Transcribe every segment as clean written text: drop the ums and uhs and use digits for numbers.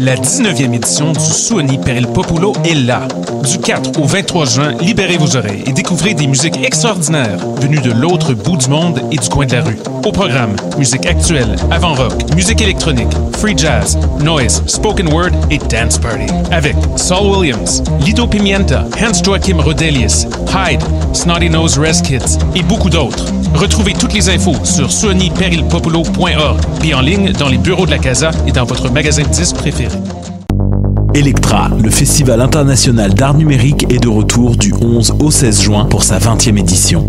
La 19e édition du Suoni per il Popolo est là. Du 4 au 23 juin, libérez vos oreilles et découvrez des musiques extraordinaires venues de l'autre bout du monde et du coin de la rue. Au programme, musique actuelle, avant-rock, musique électronique, free jazz, noise, spoken word et dance party. Avec Saul Williams, Lido Pimienta, Hans Joachim Rodelius, Hyde, Snotty Nose Rez Kids et beaucoup d'autres. Retrouvez toutes les infos sur suoniperilpopolo.org puis en ligne dans les bureaux de la Casa et dans votre magasin de disques préféré. Electra, le festival international d'art numérique, est de retour du 11 au 16 juin pour sa 20e édition.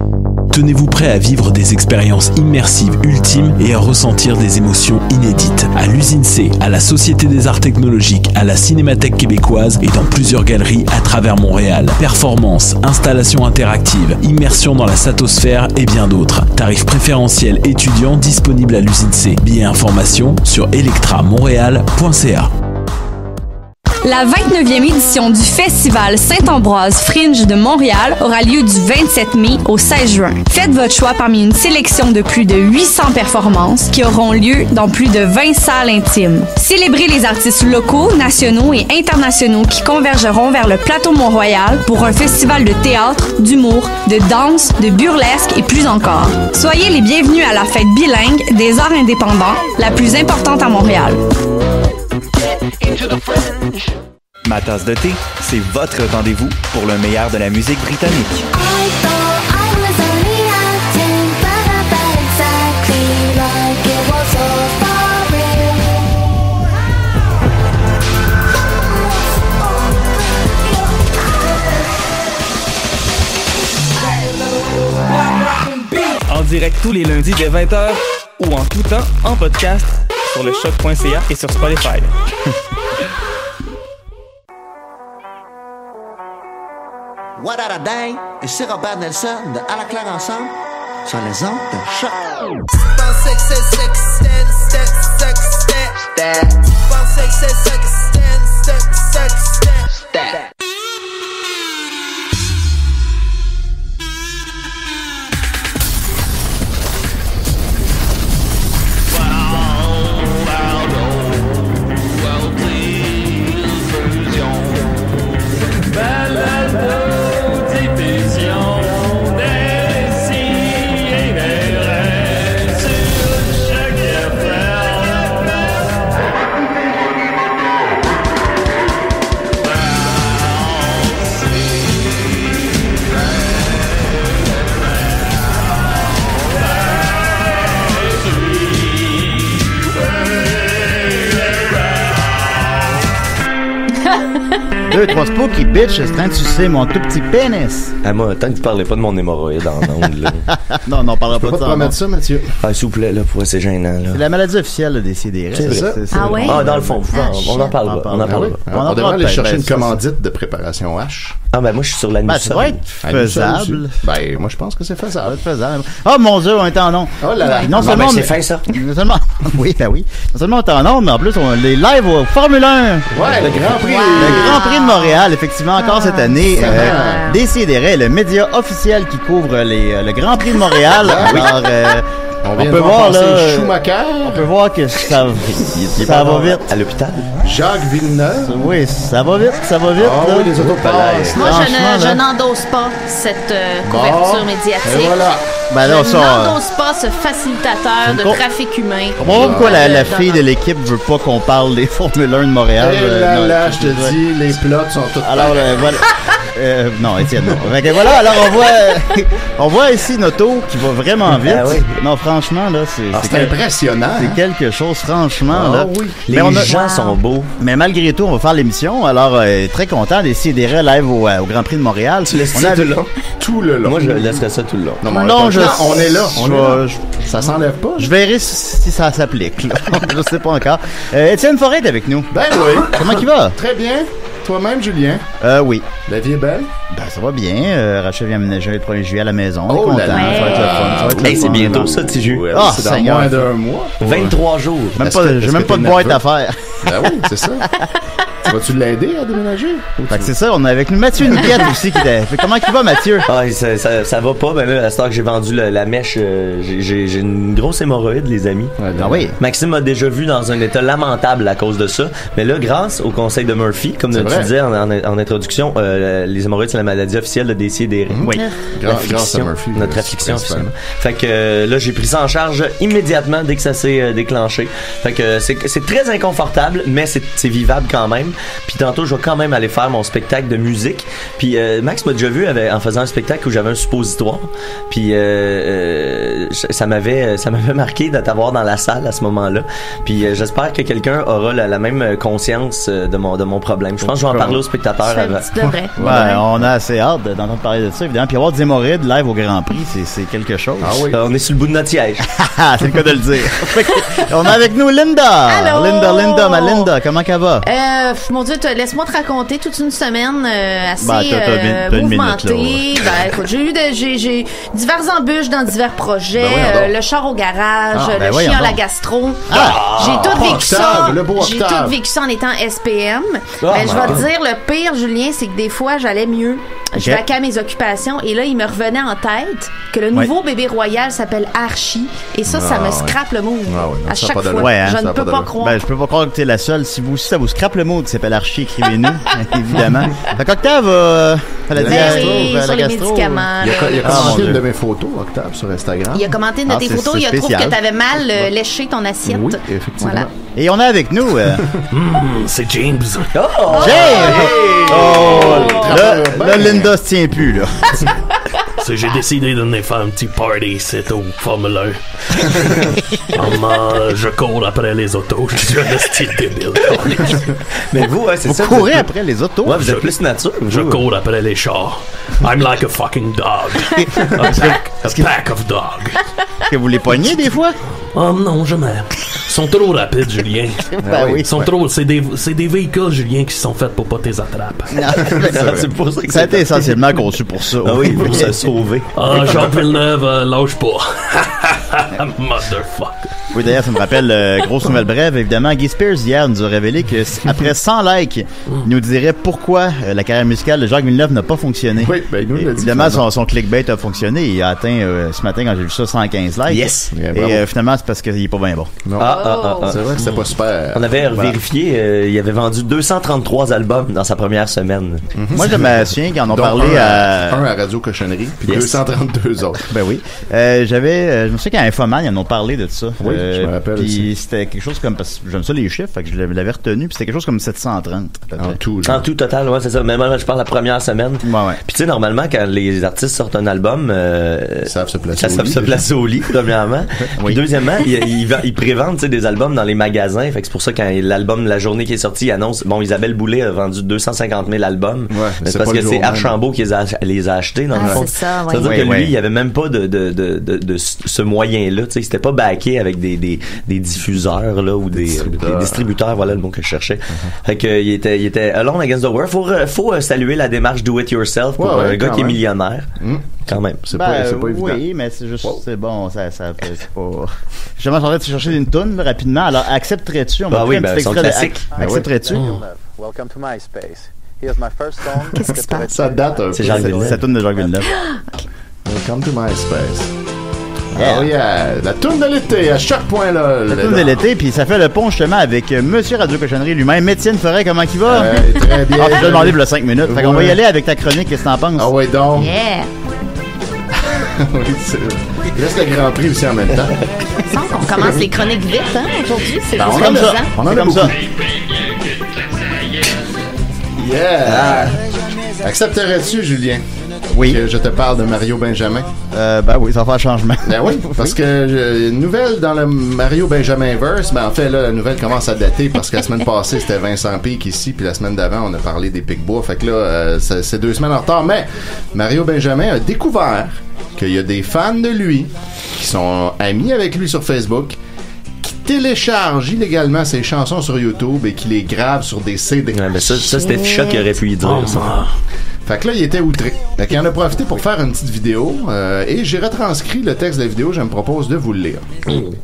Tenez-vous prêt à vivre des expériences immersives ultimes et à ressentir des émotions inédites. À l'Usine C, à la Société des Arts Technologiques, à la Cinémathèque québécoise et dans plusieurs galeries à travers Montréal. Performances, installations interactives, immersion dans la satosphère et bien d'autres. Tarifs préférentiels étudiants disponibles à l'Usine C. Billets informations sur electramontréal.ca. La 29e édition du Festival Saint-Ambroise Fringe de Montréal aura lieu du 27 mai au 16 juin. Faites votre choix parmi une sélection de plus de 800 performances qui auront lieu dans plus de 20 salles intimes. Célébrez les artistes locaux, nationaux et internationaux qui convergeront vers le plateau Mont-Royal pour un festival de théâtre, d'humour, de danse, de burlesque et plus encore. Soyez les bienvenus à la fête bilingue des arts indépendants, la plus importante à Montréal. Ma tasse de thé, c'est votre rendez-vous pour le meilleur de la musique britannique. En direct tous les lundis dès 20h ou en tout temps en podcast sur le choc.ca et sur Spotify. What a Day, ici Robert Nelson de À la Claire Ensemble sur les ondes de Choc. Deux, trois spooky bitch, c'est en train de sucer mon tout petit pénis. Ah, moi, tant que tu parlais pas de mon hémorroïde en ondes, là. Non, on parlera pas de ça. Tu peux pas promettre ça, Mathieu. Ah, s'il vous plaît, là, pour c'est gênant, là. C'est la maladie officielle des CDR. C'est ça? Ah ouais? Ah, dans le fond, on en parlera. On en parlera. On devrait aller chercher une commandite de préparation H. Ah, ben, moi, je suis sur la Ben, ça doit être faisable. Ben, moi, je pense que c'est faisable. Oh, mon Dieu, on est en ondes. Oh là là. Non seulement. Ben, c'est fin, ça. Non seulement. Oui, ben oui. Non seulement on est en ondes, mais en plus, on les live au Formule 1. Ouais, le Grand Prix. Le Grand Prix de Montréal, effectivement, encore cette année. Décideret, le média officiel qui couvre le Grand Prix de Montréal. Alors, on peut voir là, Schumacher. on peut voir que ça va vite. À l'hôpital. Jacques Villeneuve. Oui, ça va vite. Ah oui, les autos passent. Moi, je n'endosse pas cette couverture médiatique. Et voilà. Ben là, Je n'endosse pas ce facilitateur de trafic humain. Je comprends pas pourquoi la fille de l'équipe veut pas qu'on parle des Formule 1 de Montréal. Et là, je te dis, les plots sont tous alors, voilà. Non, Étienne, non. Fait que voilà, alors on voit ici une auto qui va vraiment vite. Ah oui. Non, franchement, là, c'est impressionnant. C'est quelque chose, franchement. Là. Oui. Les gens sont beaux. Mais malgré tout, on va faire l'émission. Alors, très content d'essayer des live au Grand Prix de Montréal. Tu laisses ça tout le long? Tout le long. Moi, je laisserais ça tout le long. Non, on est là. Ça s'enlève pas. Je verrai si ça s'applique. Là. Je sais pas encore. Étienne Forêt est avec nous. Ben oui. Comment il va? Très bien. Toi-même, Julien? Oui. La vie est belle? Ben, ça va bien. Rachel vient aménager le 1er juillet à la maison. Oh, on est content. Ça va être le fun. Ça va être le C'est fun. bientôt ça, Tiju. Ah, c'est dans moins d'un mois. 23 jours. J'ai même pas de boîte à faire. Ben oui, c'est ça. Vas-tu l'aider à déménager? Fait que c'est ça, on a avec nous Mathieu Niquette aussi. Comment il va, Mathieu? Ah, ça va pas. Ben là, à ce temps que j'ai vendu la mèche, j'ai une grosse hémorroïde, les amis. Ah oui? Maxime m'a déjà vu dans un état lamentable à cause de ça. Mais là, grâce au conseil de Murphy, comme tu disais en introduction, les hémorroïdes, c'est la maladie officielle de Décideret. Oui. Grâce à Murphy. Notre affliction, officiellement. Fait que là, j'ai pris ça en charge immédiatement dès que ça s'est déclenché. Fait que c'est très inconfortable, mais c'est vivable quand même. Puis tantôt, je vais quand même aller faire mon spectacle de musique. Puis Max m'a déjà vu en faisant un spectacle où j'avais un suppositoire. Puis ça m'avait marqué de t'avoir dans la salle à ce moment-là. Puis j'espère que quelqu'un aura la même conscience de mon problème. Je pense que je vais en parler aux spectateurs avant. Tu devrais. Ouais, on a assez hâte d'entendre parler de ça, évidemment. Puis avoir des hémorroïdes live au Grand Prix, c'est quelque chose. Ah oui. On est sur le bout de notre siège. C'est le cas de le dire. On a avec nous Linda. Allô? Ma Linda, comment qu'elle va? Mon Dieu, laisse-moi te raconter toute une semaine assez t'as une mouvementée. minute, là, Écoute, j'ai divers embûches dans divers projets. Le char au garage, le chien à la gastro. J'ai tout vécu ça. J'ai tout vécu ça en étant SPM. Je vais te dire, le pire, Julien, c'est que des fois, j'allais mieux. Je vaquais à mes occupations et là, il me revenait en tête que le nouveau bébé royal s'appelle Archie et ça me scrape le mood à chaque fois. Je ne peux pas croire. Je peux pas croire que t'es la seule. Si ça vous scrape le mood qui s'appelle Archie, écrivez-nous, évidemment. Fait qu'Octave sur les médicaments. Il a commenté une de mes photos, Octave, sur Instagram. Il a commenté une de tes photos. Il a trouvé que t'avais mal léché ton assiette. Oui, effectivement. Voilà. Et on a avec nous... c'est James. Là, Linda se tient plus, là. J'ai décidé de venir faire un petit party, c'est au Formule 1. Je cours après les autos. Je suis un style débile. Mais vous, c'est vous ça. Vous courez après les autos? Ouais, vous êtes plus nature. Je cours après les chars. I'm like a fucking dog. A pack of dogs. Est-ce que vous les pognez des fois? Oh non, jamais. Ils sont trop rapides, Julien. Ils sont trop. C'est des véhicules, Julien, qui sont faits pour pas tes attrapes. C'est pour ça que ça a été essentiellement conçu pour ça. Ah oui, pour se sauver. Jacques Villeneuve, lâche pas. Motherfucker. Oui, d'ailleurs, ça me rappelle, grosse nouvelle brève, évidemment. Guy Spears, hier, nous a révélé que après 100 likes, il nous dirait pourquoi la carrière musicale de Jacques Villeneuve n'a pas fonctionné. Oui, ben, nous, évidemment, son clickbait a fonctionné. Il a atteint, ce matin, quand j'ai vu ça, 115 likes. Yes! Et finalement, c'est parce qu'il est pas bien bon. Non. C'est vrai que c'était pas super. On avait vérifié, il avait vendu 233 albums dans sa première semaine. Moi, je me souviens qu'ils en ont parlé un à Radio Cochonnerie, puis 232 autres. Ben oui. Je me souviens qu'à Infoman, ils en ont parlé de ça. Oui, je me rappelle aussi. Puis c'était quelque chose comme, parce que j'aime ça les chiffres, fait que je l'avais retenu, puis c'était quelque chose comme 730. En tout total, ouais, c'est ça. Mais moi, je parle la première semaine. Ouais. Puis tu sais, normalement, quand les artistes sortent un album, ils savent se placer au lit, premièrement. Puis deuxièmement, ils prévendent, tu sais, des albums dans les magasins. Fait que c'est pour ça, quand l'album, la journée qui est sortie, il annonce, Isabelle Boulay a vendu 250 000 albums. Ouais, c'est parce que c'est Archambault qui les a achetés, dans le fond. C'est ça, veut dire que lui, il y avait même pas de ce moyen-là, tu sais, c'était pas backé avec des diffuseurs, là, ou des distributeurs, voilà le mot que je cherchais. Fait que, il était alone against the world. Faut saluer la démarche do it yourself pour un gars qui est millionnaire. Quand même. C'est pas évident. Oui, mais c'est juste, c'est bon, c'est pas... Justement, je suis en train de chercher une toune, rapidement. Alors, accepterais-tu? On va oui, ben, son classique. Accepterais-tu? Welcome to MySpace. Here's my first song. Qu'est-ce qui se passe? Ça date un peu. C'est Jacques Villeneuve. C'est la toune de Jacques Villeneuve. Welcome to MySpace. Oh yeah, la toune de l'été, à chaque point là. La toune de l'été, puis ça fait le pont justement avec Monsieur Radio Cochonnerie lui-même. Étienne Forêt, comment il va? Très bien. Je vais demander pour le 5 minutes. Fait qu'on va y aller avec ta chronique, qu'est-ce que t'en penses? Ah ouais, donc. Yeah! Oui, il reste le Grand Prix aussi en même temps. On commence les chroniques vite, hein, aujourd'hui. C'est on juste comme ça. On a comme ça. Yeah! Accepterais-tu, Julien? Oui. Que je te parle de Mario Benjamin? Ben oui, ça va faire changement. Ben oui, parce que une nouvelle dans le Mario Benjamin-verse, ben en fait, là, la nouvelle commence à dater parce que la semaine passée, c'était Vincent Pic ici, puis la semaine d'avant, on a parlé des Picbois. Fait que là, c'est 2 semaines en retard. Mais Mario Benjamin a découvert qu'il y a des fans de lui qui sont amis avec lui sur Facebook, qui téléchargent illégalement ses chansons sur YouTube et qui les gravent sur des CD. Ouais, mais ça c'était Ficha qui aurait pu y dire. Ça. Fait que là, il était outré. Fait qu'il en a profité pour faire une petite vidéo et j'ai retranscrit le texte de la vidéo. Je me propose de vous le lire.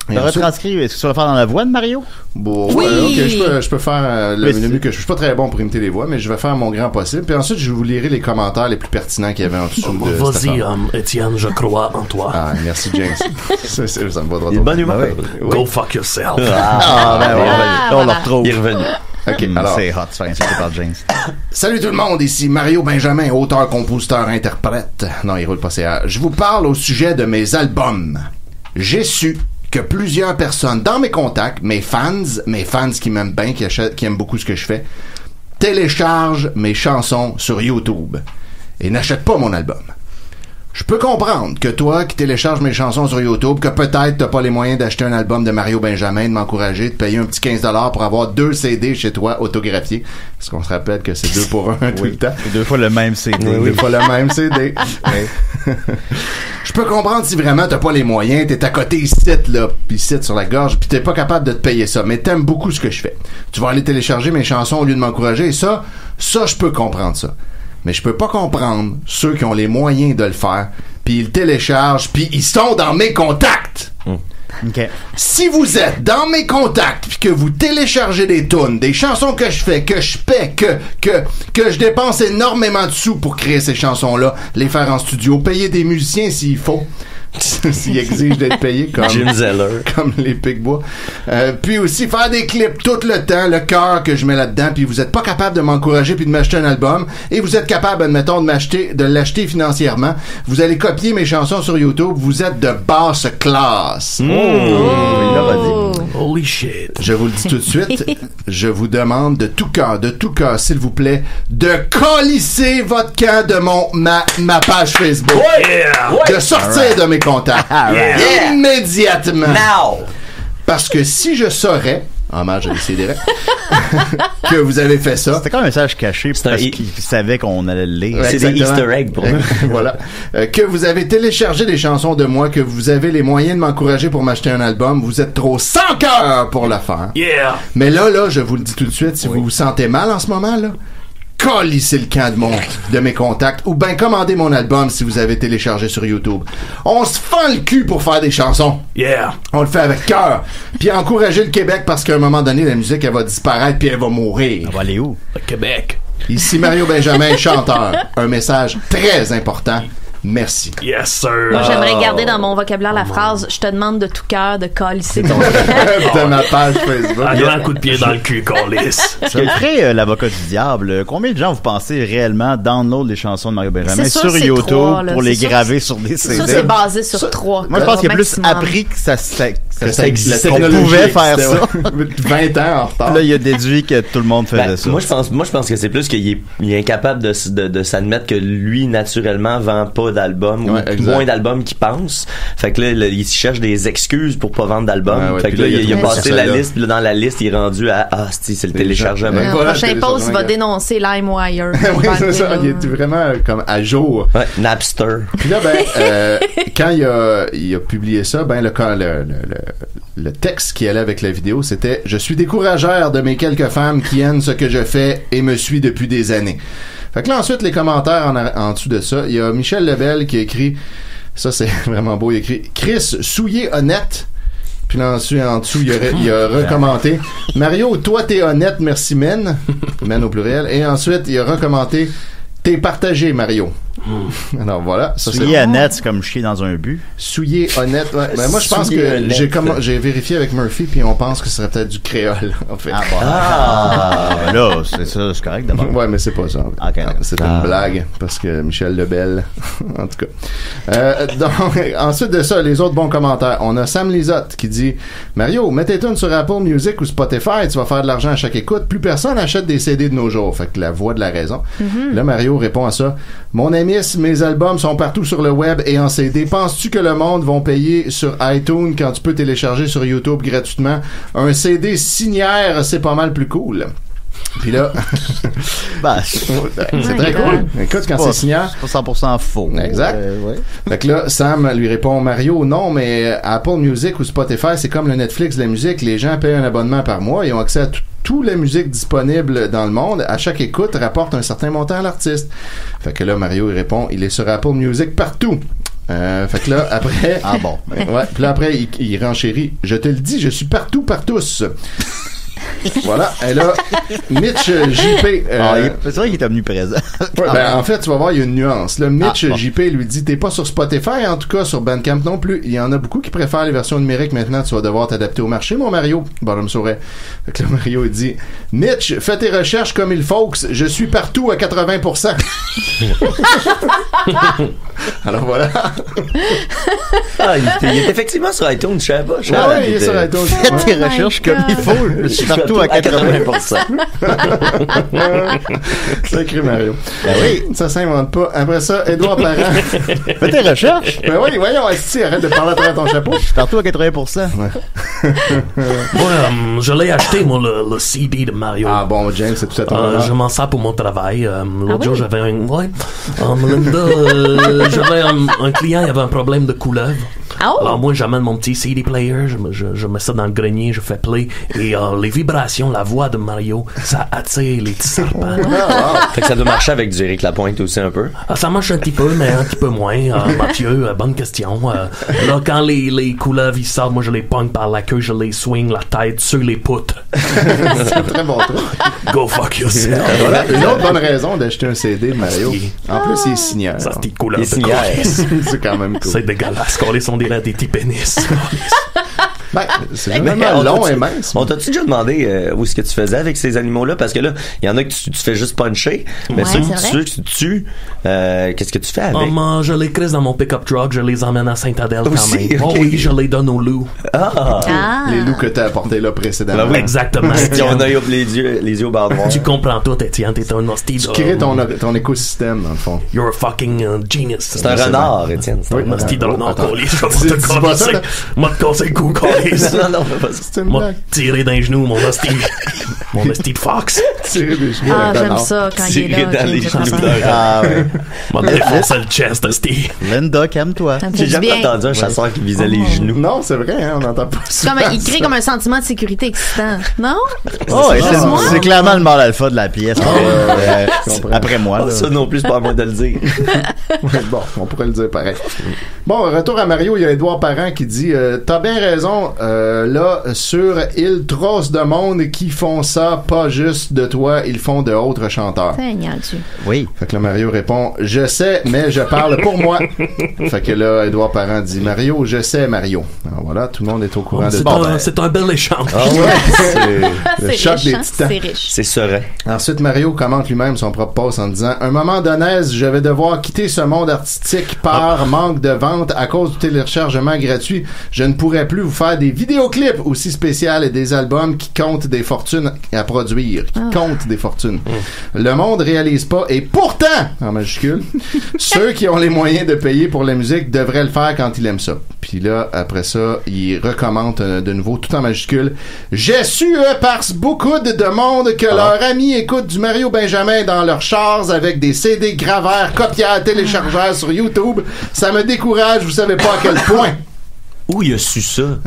T'as retranscrit, est-ce que tu vas le faire dans la voix de Mario? Bon, oui! Ok, je peux faire le mieux que je suis pas très bon pour imiter les voix, mais je vais faire mon grand possible. Puis ensuite, je vous lirai les commentaires les plus pertinents qu'il y avait en dessous de Vas-y, Étienne, je crois en toi. Ah, merci, James. ça me va droit. Bonne humeur. Go fuck yourself. Ben oui, on le retrouve. Il est revenu. OK, alors. C'est hot, c'est insulté par James. Salut tout le monde, ici Mario Benjamin, auteur, compositeur, interprète. Non, il roule pas CA. Je vous parle au sujet de mes albums. J'ai su que plusieurs personnes dans mes contacts, mes fans qui m'aiment bien, qui aiment beaucoup ce que je fais, téléchargent mes chansons sur YouTube et n'achètent pas mon album. Je peux comprendre que toi qui télécharges mes chansons sur YouTube, que peut-être t'as pas les moyens d'acheter un album de Mario Benjamin, de m'encourager, de payer un petit 15$ pour avoir 2 CD chez toi autographiés. Parce qu'on se rappelle que c'est 2 pour 1 tout le temps. C'est 2 fois le même CD. Oui. 2 fois le même CD. Je peux comprendre si vraiment t'as pas les moyens, t'es à côté ici, là, pis ici sur la gorge, pis t'es pas capable de te payer ça, mais t'aimes beaucoup ce que je fais. Tu vas aller télécharger mes chansons au lieu de m'encourager, et ça, je peux comprendre ça. Mais je peux pas comprendre ceux qui ont les moyens de le faire, puis ils le téléchargent, puis ils sont dans mes contacts. Okay. Si vous êtes dans mes contacts puis que vous téléchargez des tunes, des chansons que je fais, que je paie, que je dépense énormément de sous pour créer ces chansons-là, les faire en studio, payer des musiciens s'il faut, s'ils exigent d'être payés comme Jim Zeller, comme les Picbois, puis aussi faire des clips tout le temps, le cœur que je mets là-dedans, puis vous êtes pas capable de m'encourager puis de m'acheter un album, et vous êtes capable, admettons, de l'acheter financièrement, vous allez copier mes chansons sur YouTube, vous êtes de basse classe. Holy shit. Je vous le dis tout de suite, je vous demande de tout cœur, s'il vous plaît, de colisser votre camp de ma page Facebook. De sortir de mes contacts. Immédiatement. Now. Parce que si je saurais, hommage à Décideret, que vous avez fait ça. C'était comme un message caché parce qu'il savait qu'on allait le lire. C'est des Easter eggs pour nous. Voilà. Que vous avez téléchargé des chansons de moi, que vous avez les moyens de m'encourager pour m'acheter un album, vous êtes trop sans cœur pour le faire. Yeah. Mais là, je vous le dis tout de suite, si vous vous sentez mal en ce moment, là, colissez le camp de mes contacts ou ben commandez mon album si vous avez téléchargé sur YouTube. On se fend le cul pour faire des chansons. Yeah. On le fait avec cœur. Puis encourager le Québec parce qu'à un moment donné, la musique, elle va disparaître puis elle va mourir. On va aller où? Le Québec. Ici Mario Benjamin, chanteur. Un message très important. Merci. Yes, sir. Moi, j'aimerais garder dans mon vocabulaire la phrase « Je te demande de tout cœur de colisser ton camp. » De ma page Facebook. Un grand coup de pied dans le cul, colisse. Ce que ferait l'avocat du diable, combien de gens vous pensez réellement download les chansons de Mario Benjamin sur YouTube 3, là, pour les graver sur des CD? Ça, c'est basé sur 3. Moi, je pense qu'il y a plus appris que ça existait. qu'on pouvait faire ça. 20 ans en retard. Là, il a déduit que tout le monde faisait ça. Moi, je pense que c'est plus qu'il est incapable de s'admettre que lui, naturellement, vend pas d'albums ou moins d'albums qu'il pense. Fait que là, il cherche des excuses pour pas vendre d'albums. Fait que là, il a passé la liste, puis là, dans la liste, il est rendu à c'est le téléchargement. Le prochain post va dénoncer LimeWire. Oui, c'est ça. Il est vraiment comme à jour. Ouais, Napster. Puis là, quand il a publié ça, le texte qui allait avec la vidéo, c'était « Je suis décourageur de mes quelques femmes qui aiment ce que je fais et me suivent depuis des années. » Fait que là, ensuite, les commentaires en dessous de ça, il y a Michel Lebel qui a écrit, ça c'est vraiment beau, il a écrit « Chris, souillé honnête ». Puis là, ensuite, en dessous, il a recommenté « Mario, toi t'es honnête, merci men ». Men au pluriel. Et ensuite, il a recommenté « T'es partagé, Mario ». Alors voilà. Souiller honnête, c'est comme chier dans un but. Souiller honnête, ouais. Ben, moi, je pense que j'ai vérifié avec Murphy, puis on pense que ce serait peut-être du créole, en fait. Ben là, c'est ça, c'est correct d'abord. Ouais, mais c'est pas ça. Okay, c'est une blague, parce que Michel Lebel, en tout cas. Donc, ensuite de ça, les autres bons commentaires. On a Sam Lisotte qui dit « Mario, mets tes tunes sur Apple Music ou Spotify, tu vas faire de l'argent à chaque écoute. Plus personne achète des CD de nos jours. » Fait que la voix de la raison. Mm-hmm. Là, Mario répond à ça. « Mon ami, mes albums sont partout sur le web et en CD. Penses-tu que le monde vont payer sur iTunes quand tu peux télécharger sur YouTube gratuitement? Un CD signaire, c'est pas mal plus cool. » Puis là, c'est très cool. Écoute, quand c'est signaire, c'est pas 100% faux. Exact. Ouais. Fait que là, Sam lui répond, Mario, non, mais Apple Music ou Spotify, c'est comme le Netflix de la musique. Les gens payent un abonnement par mois et ont accès à tout toutes les musiques disponibles dans le monde, à chaque écoute, rapporte un certain montant à l'artiste. Fait que là, Mario, il répond, il est sur Apple Music partout. Fait que là, après... Ah bon. Ouais, puis là, après, il renchérit. Je te le dis, je suis partout par tous. Voilà. Et là, Mitch JP... c'est vrai qu'il est omniprésent. En fait, tu vas voir, il y a une nuance. Là, Mitch JP lui dit, t'es pas sur Spotify, en tout cas, sur Bandcamp non plus. Il y en a beaucoup qui préfèrent les versions numériques maintenant. Tu vas devoir t'adapter au marché, mon Mario. Bonhomme sourit. Fait que là, Mario, il dit, Mitch, fais tes recherches comme il faut. Je suis partout à 80%. Alors voilà. Il est effectivement sur iTunes, je sais pas. Oui, il est sur iTunes. Fais tes recherches comme il faut. Je suis partout à 80%. Sacré Mario. Ben oui. Ça s'invente pas. Après ça, Édouard Parent. Fais tes recherches. Ben oui, voyons, arrête de parler à travers ton chapeau. Je suis partout à 80%. Ouais, je l'ai acheté, moi, le CD de Mario. Ah bon, James, c'est tout à ton je m'en sers pour mon travail. L'autre jour, j'avais j'avais un client, il avait un problème de couleuvre. Alors moi, j'amène mon petit CD player, je mets ça dans le grenier, je fais play, et les vibrations, la voix de Mario, ça attire les petits serpents. Fait que ça doit marcher avec du Éric Lapointe aussi un peu. Ça marche un petit peu, mais un petit peu moins. Mathieu, bonne question. Là, quand les couleuvres ils sortent, moi je les pogne par la queue, je les swing la tête sur les poutres. C'est un très bon truc. Go fuck yourself. Voilà, une autre bonne raison d'acheter un CD de Mario. En plus, il est signeur. Ça, c'est couleurs de c'est quand même cool. C'est dégueulasse. Qu'on les sont des petits pénis. Ben, c'est vraiment long et mince. On t'a-tu déjà demandé où est-ce que tu faisais avec ces animaux-là? Parce que là, il y en a que tu fais juste puncher, mais ceux que tu tues, qu'est-ce que tu fais avec? Je les crisse dans mon pick-up truck, je les emmène à Saint-Adèle quand aussi, même. okay. Oh oui, je les donne aux loups. Les loups que t'as apportés là précédemment. Ben oui. Exactement. Ils ont les yeux au barre noir. Tu comprends tout, Étienne, t'es un hostie. Tu crées ton écosystème, dans le fond. You're a fucking genius. C'est un renard, Étienne. C'est un hostie de renard, colis. Je vais te casser. Moi, te casser le cou, colis. Non, pas ça. C'est une blague. Tirer d'un genou, mon hostie. Mon hostie de fox. Tirer des genoux. J'aime ça quand il est là. Tirer dans les genoux d'un Ah ouais. Moi, me défoncer le chest, hostie. Linda, calme-toi. J'ai jamais entendu un chasseur qui visait les genoux. Non, c'est vrai, hein, on n'entend pas ça. Il crée comme un sentiment de sécurité excitant. Non? Oh, c'est clairement le mâle alpha de la pièce. Après moi. Là. Ça non plus, c'est pas à moi de le dire. Bon, on pourrait le dire pareil. Bon, retour à Mario, il y a Édouard Parent qui dit t'as bien raison, là, sur il trosse de monde qui font ça, pas juste de toi, ils font de autres chanteurs. Seigneur Dieu. Oui. Fait que là, Mario répond je sais, mais je parle pour moi. Fait que là, Édouard Parent dit Mario, je sais, Mario. Alors voilà, tout le monde est au courant de ça. C'est un bel échange. Ah ouais, c'est le choc des titans. C'est riche. C'est serein. Ensuite, Mario commente lui-même son propre post en disant un moment d'onèse, je vais devoir quitter ce monde artistique par manque de vente à cause du téléchargement gratuit. Je ne pourrai plus vous faire des vidéoclips aussi spéciaux et des albums qui comptent des fortunes à produire. Le monde réalise pas et pourtant, en majuscule, ceux qui ont les moyens de payer pour la musique devraient le faire quand ils aiment ça. Puis là, après ça, il recommande de nouveau tout en majuscule. J'ai su par beaucoup de monde que leurs amis écoutent du Mario Benjamin dans leurs chars avec des CD graveurs, copieurs, téléchargeurs sur YouTube. Ça me décourage, vous savez pas à quel point. Où il a su ça?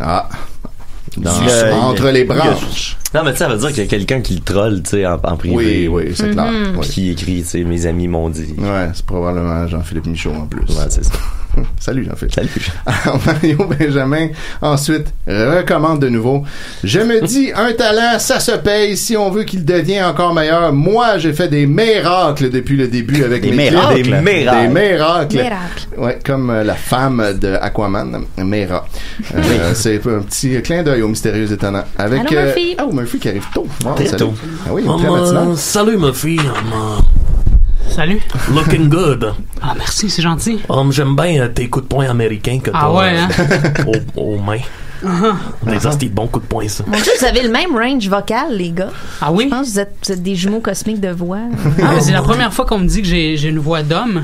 Entre les branches. Non, mais tu sais, ça veut dire qu'il y a quelqu'un qui le troll, tu sais, en privé. Oui, c'est clair. Puis qui écrit, tu sais, mes amis m'ont dit. Ouais, c'est probablement Jean-Philippe Michaud en plus. Ouais, c'est ça. Salut Jean-Philippe. Salut. Mario Benjamin, ensuite, recommande de nouveau. Je me dis, un talent, ça se paye si on veut qu'il devienne encore meilleur. Moi, j'ai fait des miracles depuis le début avec mes clips. Des miracles. Ouais, comme la femme de Aquaman, Mera. C'est un petit clin d'œil au mystérieux étonnant. Avec, allô, Murphy. Murphy qui arrive tôt. Très tôt. Ah oui, très matinal. Salut, Murphy. Salut. Looking good. Ah, merci, c'est gentil. J'aime bien tes coups de poing américains que t'as aux mains. Des hosties de bons coups de poing, ça. Mon Dieu, vous avez le même range vocal, les gars. Ah oui? Je pense que vous êtes des jumeaux cosmiques de voix. C'est la première fois qu'on me dit que j'ai une voix d'homme.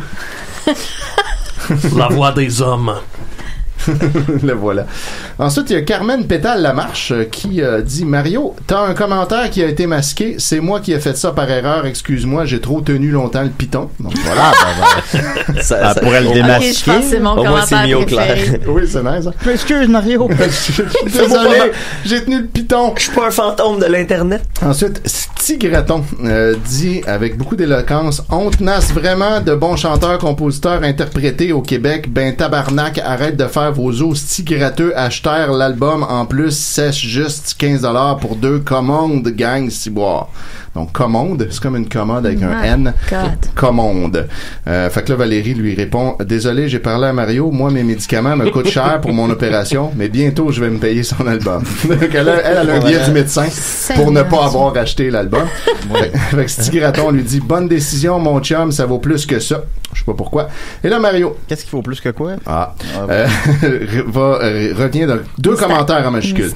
La voix des hommes. Le voilà. Ensuite, il y a Carmen Pétale-Lamarche qui dit « Mario, t'as un commentaire qui a été masqué. C'est moi qui ai fait ça par erreur. Excuse-moi, j'ai trop tenu longtemps le piton. » Donc voilà. Ça pourrait le démasquer. Je pense que c'est mon commentaire préféré. Oui, c'est nice. Excuse, Mario. Désolé, j'ai tenu le piton. Je suis pas un fantôme de l'Internet. Ensuite, Stigraton dit avec beaucoup d'éloquence « On tenace vraiment de bons chanteurs, compositeurs interprétés au Québec. Ben tabarnak, arrête de faire vos os stigrateux. Achetèrent l'album en plus, sèche juste 15$ pour 2 commandes, gang, si boire. » Donc, commande, c'est comme une commode avec un N. Commande. Fait que là, Valérie lui répond « Désolé, j'ai parlé à Mario. Moi, mes médicaments me coûtent cher pour mon opération, mais bientôt, je vais me payer son album. » Donc, elle a un billet du médecin pour ne pas avoir acheté l'album. Fait que Stigraton lui dit « Bonne décision, mon chum, ça vaut plus que ça. » Je sais pas pourquoi. Et là, Mario. Qu'est-ce qu'il faut plus que quoi? Revient dans 2 commentaires en majuscule.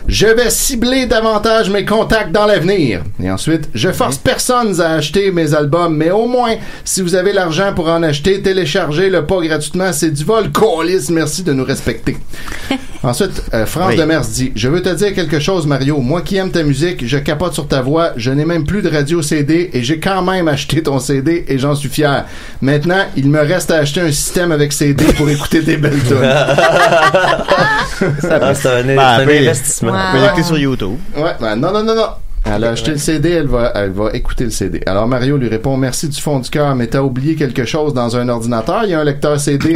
Je vais cibler davantage mes contacts dans l'avenir. Et ensuite, je force personne à acheter mes albums, mais au moins, si vous avez l'argent pour en acheter, téléchargez-le pas gratuitement. C'est du vol. Câlisse, merci de nous respecter. Ensuite, France Demers dit, je veux te dire quelque chose, Mario. Moi qui aime ta musique, je capote sur ta voix. Je n'ai même plus de radio CD et j'ai quand même acheté ton CD et j'en suis fier. Maintenant, il me reste à acheter un système avec CD pour écouter tes belles tunes. C'est un investissement. On peut l'écouter sur YouTube. Ouais, non. Elle a acheté le CD, elle va écouter le CD. Alors Mario lui répond merci du fond du cœur, mais t'as oublié quelque chose dans un ordinateur, il y a un lecteur CD.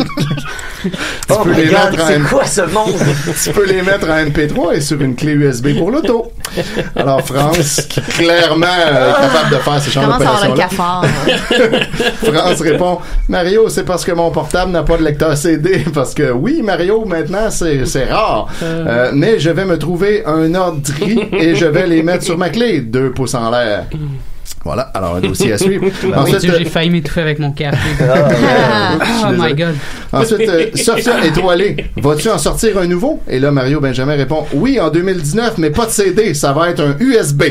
C'est quoi ce monde? Tu peux les mettre en MP3 et sur une clé USB pour l'auto. Alors France, qui clairement est capable de faire ces genres d'opérations-là. France répond Mario, c'est parce que mon portable n'a pas de lecteur CD. Parce que oui, Mario, maintenant c'est rare. Mais je vais me trouver un ordi et je vais les mettre sur ma clé. 2 pouces en l'air. Voilà, alors un dossier à suivre. Ensuite, j'ai failli m'étouffer avec mon café. Oh my God. Ensuite, Sophia étoilée, vas-tu en sortir un nouveau? Et là, Mario Benjamin répond, oui, en 2019, mais pas de CD, ça va être un USB.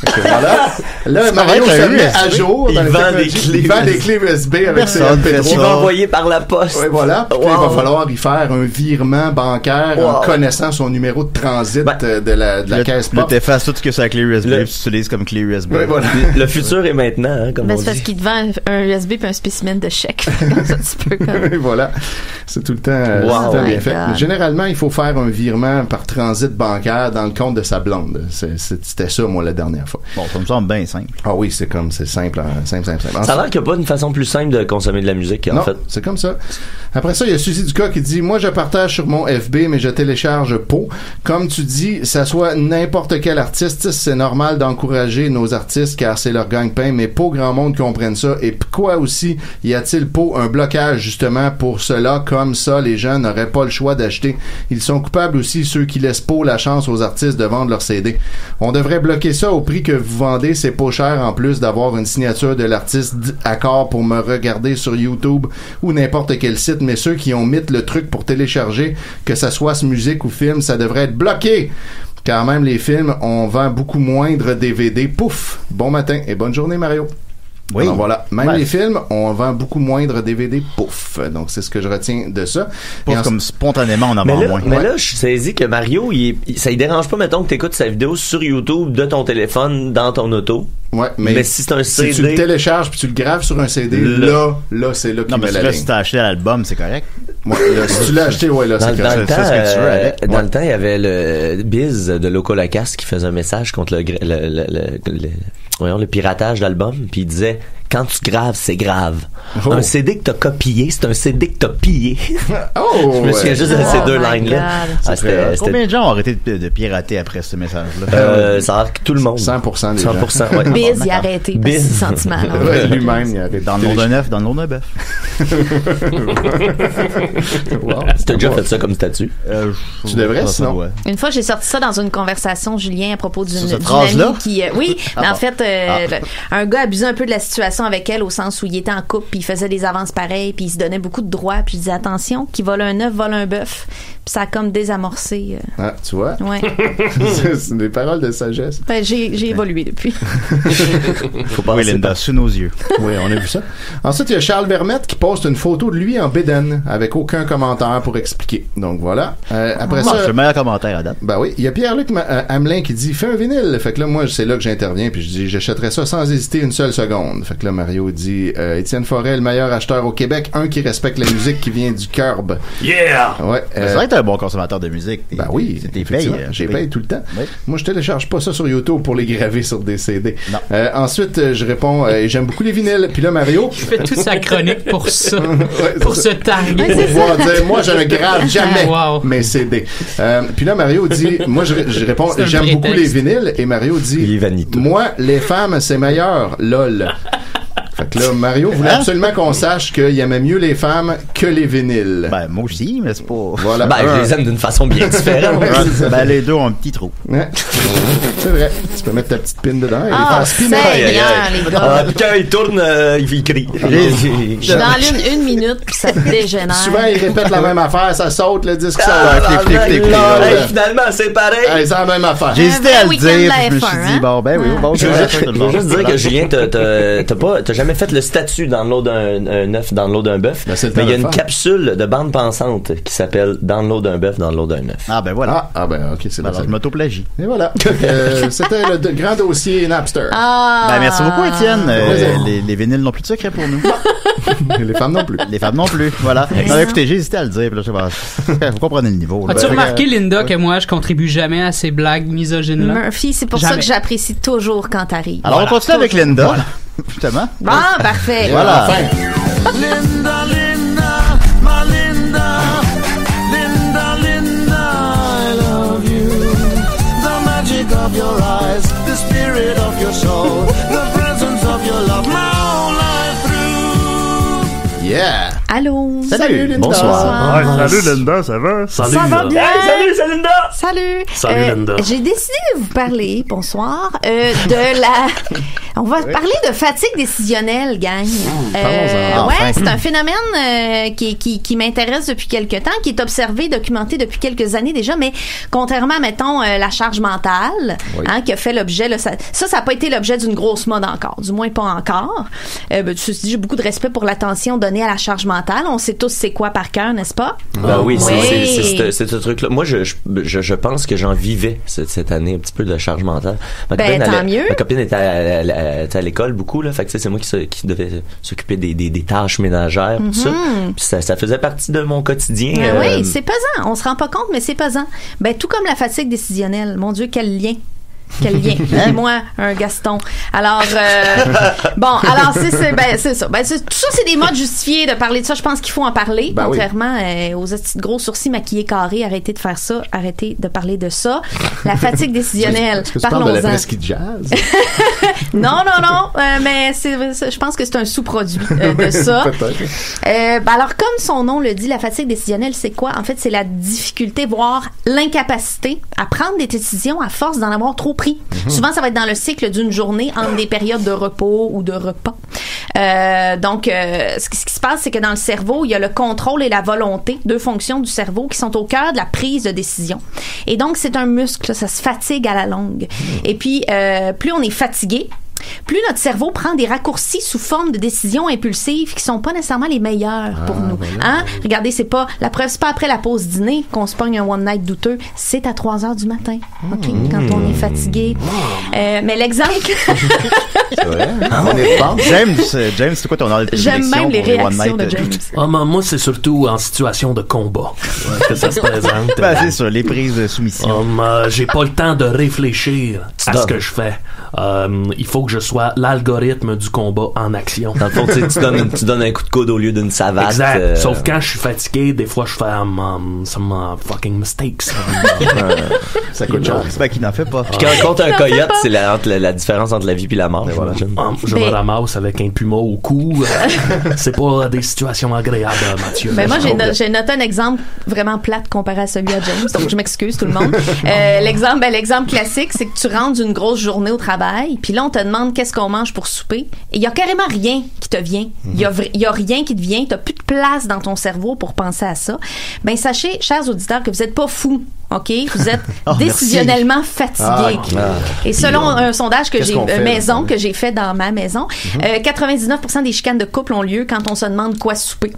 Voilà. Là, Mario se met à jour. Il vend des clés USB avec ses MP3. Il va envoyer par la poste. Oui, voilà. Puis il va falloir y faire un virement bancaire en connaissant son numéro de transit de la caisse pop. Tu effaces tout ce que c'est la clé USB tu utilises comme clé USB. Oui, voilà. Le futur est maintenant, hein, comme on dit. C'est parce qu'il te vend un USB puis un spécimen de chèque. Comme ça, tu peux comme... Voilà. C'est tout le temps, bien fait. Mais généralement, il faut faire un virement par transit bancaire dans le compte de sa blonde. C'était ça, moi, la dernière fois. Bon, ça me semble bien simple. Ah oui, c'est simple. Ça a l'air qu'il n'y a pas une façon plus simple de consommer de la musique, en fait. C'est comme ça. Après ça, il y a Suzy Ducas qui dit, moi, je partage sur mon FB, mais je télécharge pas. Comme tu dis, ça soit n'importe quel artiste, c'est normal d'encourager nos artistes car c'est leur gagne-pain, mais pas grand monde comprenne ça. Et pourquoi aussi y a-t-il pas un blocage, justement, pour cela? Comme ça, les gens n'auraient pas le choix d'acheter. Ils sont coupables aussi, ceux qui laissent pas la chance aux artistes de vendre leur CD. On devrait bloquer ça au prix que vous vendez, c'est pas cher en plus d'avoir une signature de l'artiste accord pour me regarder sur YouTube ou n'importe quel site, mais ceux qui ont mis le truc pour télécharger, que ça soit musique ou film, ça devrait être bloqué. Car même les films, on vend beaucoup moindre DVD. Pouf! Bon matin et bonne journée, Mario. Oui. Alors voilà. Même les films, on vend beaucoup moindre DVD. Pouf. Donc, c'est ce que je retiens de ça. Pouf, comme spontanément, on en vend moins. Mais là, je saisis que Mario, ça ne dérange pas, mettons, que tu écoutes sa vidéo sur YouTube de ton téléphone dans ton auto. Ouais, mais si c'est un CD. Si tu le télécharges puis tu le graves sur un CD, là, c'est là qu'il met la ligne. Si t'as acheté l'album, c'est correct. Ouais, là, si tu l'as acheté, là, c'est correct. Dans le temps, il y avait le Biz de Loco Lacasse qui faisait un message contre le piratage d'album, puis il disait quand tu graves, c'est grave. Un CD que t'as copié, c'est un CD que t'as pillé. Je me souviens juste de ces deux lines-là. Combien de gens ont arrêté de pirater après ce message-là? Ça a l'air que tout le monde. 100% des gens. 100%, ouais. Biz, il a arrêté parce que c'est sentiment. Lui-même, il a arrêté. Dans le nom d'un œuf, dans le nom d'un bœuf. T'as déjà fait ça comme statut? Tu devrais, sinon. Une fois, j'ai sorti ça dans une conversation, Julien, à propos d'une amie qui... Oui, mais en fait, un gars abusait un peu de la situation avec elle au sens où il était en couple puis il faisait des avances pareilles puis il se donnait beaucoup de droits puis il disait attention qui vole un œuf vole un bœuf Puis ça a comme désamorcé. Ah, tu vois? Ouais. C'est des paroles de sagesse. Ben, j'ai évolué depuis. Faut pas Linda, sous nos yeux. Oui, on a vu ça. Ensuite, il y a Charles Vermette qui poste une photo de lui en bédaine avec aucun commentaire pour expliquer. Donc voilà. Après ça, c'est le meilleur commentaire à date. Ben oui, il y a Pierre-Luc Hamelin qui dit « Fais un vinyle ». Fait que là, moi, c'est là que j'interviens puis je dis « J'achèterais ça sans hésiter une seule seconde ». Fait que là, Mario dit « Étienne Forêt, le meilleur acheteur au Québec, un qui respecte la musique qui vient du curb ». Yeah! Ouais. C'est vrai que t'es un bon consommateur de musique. Ben oui, t'es payé. J'ai payé tout le temps. Oui. Moi, je télécharge pas ça sur YouTube pour les graver sur des CD. Non. Ensuite, je réponds j'aime beaucoup les vinyles. Puis là, Mario... Il fait toute sa chronique pour ça. Pour se targuer. Pour pouvoir dire, moi, je ne grave jamais mes CD. Puis là, Mario dit, moi, je réponds, j'aime beaucoup les vinyles. Et Mario dit, moi, les femmes, c'est meilleur. LOL. Fait que là, Mario voulait absolument qu'on sache qu'il aimait mieux les femmes que les vinyles. Ben, moi aussi, mais c'est pas... Voilà. Ben, je les aime d'une façon bien différente. Ben, les deux ont un petit trou. Ouais. C'est vrai. Tu peux mettre ta petite pine dedans et les faire spinner. Les gars. Puis quand il tourne, il crie. Je suis dans une minute, puis ça dégénère. Souvent, il répète la même affaire, ça saute, le disque saute. Finalement, c'est pareil. C'est la même affaire. J'ai hésité à le dire, je me suis dit, bon, ben oui, bon, je veux juste dire que Julien, t'as jamais fait le statut download un œuf, download un bœuf. Mais il y a une capsule de bande pensante qui s'appelle download un bœuf, download un œuf. Ah ben voilà. Ah ben ok, c'est bon. Je m'auto-plagie. Et voilà. C'était le grand dossier Napster. Ben merci beaucoup Étienne. Les vinyles n'ont plus de secret pour nous. Les femmes non plus. Les femmes non plus. Voilà. Non, écoutez, j'ai hésité à le dire. Là, je sais pas. Vous comprenez le niveau. As-tu remarqué, Linda, que moi je contribue jamais à ces blagues misogynes-là? Murphy, c'est pour ça que j'apprécie toujours quand t'arrives. Alors on continue avec Linda. Voilà. Justement. Bon, parfait. Voilà. Linda, Linda, my Linda, Linda, Linda, I love you. The magic of your eyes, the spirit of your soul, the presence of your love, my whole life through. Yeah. Allô. Salut Linda. Bonsoir. Ouais, salut Linda, ça va? Salut. Ça va bien? Hey, salut Linda. Salut. Salut Linda. J'ai décidé de vous parler, bonsoir, de la... On va parler de fatigue décisionnelle, gang. Ouais, c'est un phénomène qui m'intéresse depuis quelque temps, qui est observé, documenté depuis quelques années déjà, mais contrairement, mettons, la charge mentale, qui a fait l'objet, là, ça n'a pas été l'objet d'une grosse mode encore, du moins pas encore. Ceci dit, j'ai beaucoup de respect pour l'attention donnée à la charge mentale. On sait tous c'est quoi par cœur, n'est-ce pas? Ben oui, c'est ce truc-là. Moi, je pense que j'en vivais cette année un petit peu de charge mentale. Tant mieux. Ma copine était à l'école beaucoup, là. Fait que c'est moi qui devais s'occuper des tâches ménagères, tout ça. Puis ça faisait partie de mon quotidien. Oui, c'est pesant. On se rend pas compte, mais c'est pesant. Ben, tout comme la fatigue décisionnelle. Mon Dieu, quel lien. Quel lien. Dis-moi un Gaston. Alors, alors c'est ça. Tout ça, c'est des modes justifiés de parler de ça. Je pense qu'il faut en parler. Contrairement aux petits gros sourcils maquillés carrés, arrêtez de faire ça. Arrêtez de parler de ça. La fatigue décisionnelle. Est-ce que tu parles de la presqu'île jazz? Non. Mais je pense que c'est un sous-produit de ça. Alors, comme son nom le dit, la fatigue décisionnelle, c'est quoi? En fait, c'est la difficulté, voire l'incapacité à prendre des décisions à force d'en avoir trop pris. Souvent, ça va être dans le cycle d'une journée, entre des périodes de repos ou de repas. Donc, ce qui se passe, c'est que dans le cerveau, il y a le contrôle et la volonté, deux fonctions du cerveau qui sont au cœur de la prise de décision. Et donc, c'est un muscle, ça se fatigue à la longue. Et puis, plus on est fatigué, plus notre cerveau prend des raccourcis sous forme de décisions impulsives qui sont pas nécessairement les meilleures pour nous. Hein? Regardez, c'est pas après la pause dîner qu'on se pogne un one night douteux, c'est à 3h du matin. OK, quand on est fatigué. Mais l'exemple c'est vrai. On est bon. James, c'est quoi ton ordre de J'aime même les réactions de James. Moi, c'est surtout en situation de combat que ça se présente. C'est ça, les prises de soumission. J'ai pas le temps de réfléchir à ce que je fais. Il faut que je sois l'algorithme du combat en action. Dans le fond, tu donnes un coup de coude au lieu d'une savate. Exact. Sauf quand je suis fatigué, des fois je fais some fucking mistakes. Ça coûte cher. C'est pas qu'il n'en fait pas. Puis quand on compte un coyote, c'est la différence entre la vie et la mort. Voilà. Je me ramasse avec un puma au cou. C'est pas des situations agréables, Mathieu. Ben moi, j'ai noté un exemple vraiment plate comparé à celui à James, donc je m'excuse tout le monde. L'exemple classique, c'est que tu rentres d'une grosse journée au travail, puis là on te demande demande qu'est-ce qu'on mange pour souper, il y a carrément rien qui te vient. Il y a rien qui te vient. T'as plus de place dans ton cerveau pour penser à ça. Ben, sachez, chers auditeurs, que vous êtes pas fous. OK? Vous êtes décisionnellement fatigués. Et selon un sondage que que j'ai fait dans ma maison, 99% des chicanes de couple ont lieu quand on se demande quoi souper.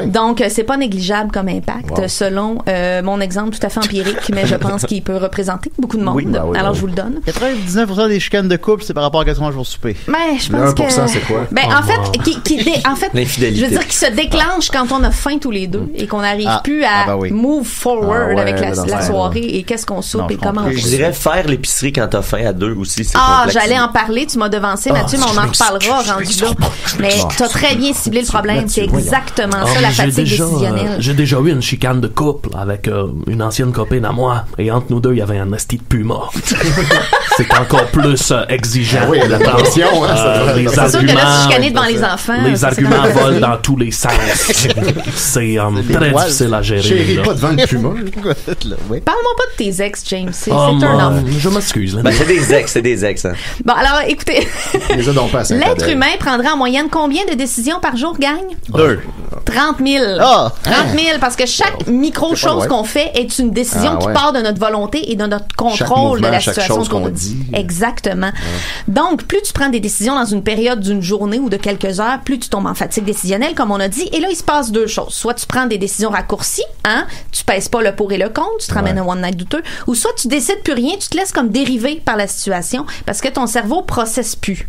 Donc, c'est pas négligeable comme impact, selon mon exemple tout à fait empirique, mais je pense qu'il peut représenter beaucoup de monde. Alors, je vous le donne. 99% des chicanes de couple, c'est par rapport à qu'est-ce qu'on mange pour souper. Mais je pense que... 1%, c'est quoi? Ben, en fait, je veux dire qu'il se déclenche quand on a faim tous les deux et qu'on n'arrive plus à move forward avec la soirée et qu'est-ce qu'on soupe et comment on Je dirais faire l'épicerie quand t'as faim à deux aussi, c'est complexe. J'allais en parler, tu m'as devancé, Mathieu, mais on en reparlera rendu là. Mais t'as très bien ciblé le problème, c'est exactement ça, la fatigue décisionnelle. J'ai déjà eu une chicane de couple avec une ancienne copine à moi, et entre nous deux, il y avait un asti de puma. C'est encore plus exigeant. Oui, l'attention, c'est sûr que là, tu chicanes devant les enfants. Les arguments volent dans tous les sens. C'est très difficile à gérer. Chérie, pas devant le puma. Parle-moi pas de tes ex, James. C'est turn-off. Je m'excuse. Ben, c'est des ex. Hein. Bon, alors, écoutez. L'être humain prendrait en moyenne combien de décisions par jour, gang? 2. 30 000. 30 000, parce que chaque micro-chose qu'on fait est une décision qui part de notre volonté et de notre contrôle de la situation qu'on dit. Exactement. Donc, plus tu prends des décisions dans une période d'une journée ou de quelques heures, plus tu tombes en fatigue décisionnelle, comme on a dit. Et là, il se passe deux choses. Soit tu prends des décisions raccourcies, tu pèses pas le pour et le contre, tu te ramènes un one night douteux, ou soit tu décides plus rien, tu te laisses comme dériver par la situation parce que ton cerveau processe plus.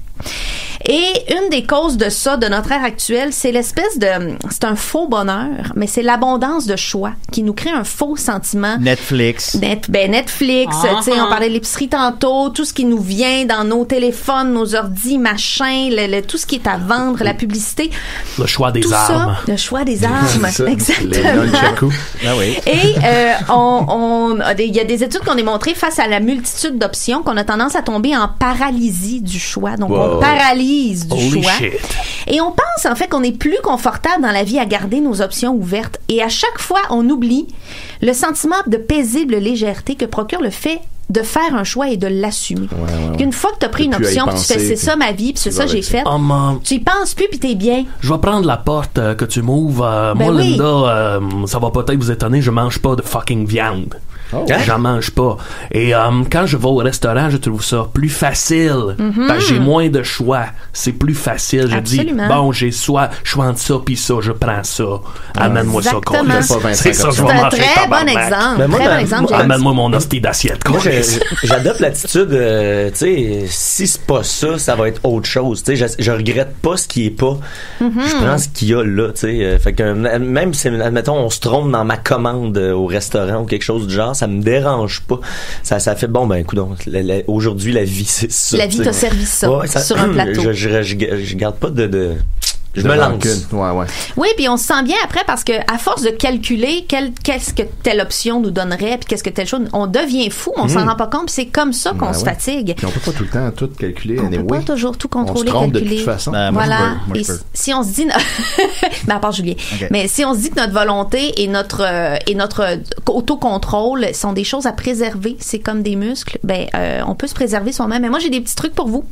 Et une des causes de ça, de notre ère actuelle, c'est c'est un faux bonheur, mais c'est l'abondance de choix qui nous crée un faux sentiment. Netflix. Netflix, tu sais, on parlait de l'épicerie tantôt, tout ce qui nous vient dans nos téléphones, nos ordis, machin, tout ce qui est à vendre, la publicité. Le choix des armes. Le choix des armes, exactement. Et il y a des études qu'on a démontrées face à la multitude d'options qu'on a tendance à tomber en paralysie du choix. Donc, on paralyse du choix. Shit. Et on pense, en fait, qu'on est plus confortable dans la vie à garder nos options ouvertes. Et à chaque fois, on oublie le sentiment de paisible légèreté que procure le fait de faire un choix et de l'assumer. Une fois que tu as pris une option, puis tu fais c'est ça ma vie, puis c'est ça j'ai fait, tu y penses plus puis t'es bien. Je vais prendre la porte que tu m'ouvres. Moi, Linda, ça va peut-être vous étonner, je mange pas de fucking viande. J'en mange pas. Et quand je vais au restaurant, je trouve ça plus facile. Parce que j'ai moins de choix. C'est plus facile. Je dis, bon, j'ai soit choix de ça puis ça, je prends ça. Amène-moi ça. C'est ça, je vais manger. Très bon exemple. Amène-moi mon hostie d'assiette. Moi, j'adopte l'attitude, tu sais, si c'est pas ça, ça va être autre chose. Tu sais, je regrette pas ce qui est pas. Je prends ce qu'il y a là, tu sais. Fait que même si, admettons, on se trompe dans ma commande au restaurant ou quelque chose du genre, ça me dérange pas. Ça fait bon, ben, écoute, aujourd'hui, la vie, c'est ça. La vie t'a servi ça, sur un plateau. Je garde pas de je me lance. Oui, puis on se sent bien après parce que à force de calculer qu'est-ce que telle option nous donnerait puis qu'est-ce que telle chose, on devient fou, on s'en rend pas compte, puis c'est comme ça qu'on se fatigue. Puis on peut pas tout le temps tout calculer. On peut pas toujours tout contrôler, on se trompe calculer. De toute façon. Voilà. Et si on se dit, à part Julien, mais si on se dit que notre volonté et notre autocontrôle sont des choses à préserver, c'est comme des muscles, ben on peut se préserver soi-même. Mais moi j'ai des petits trucs pour vous.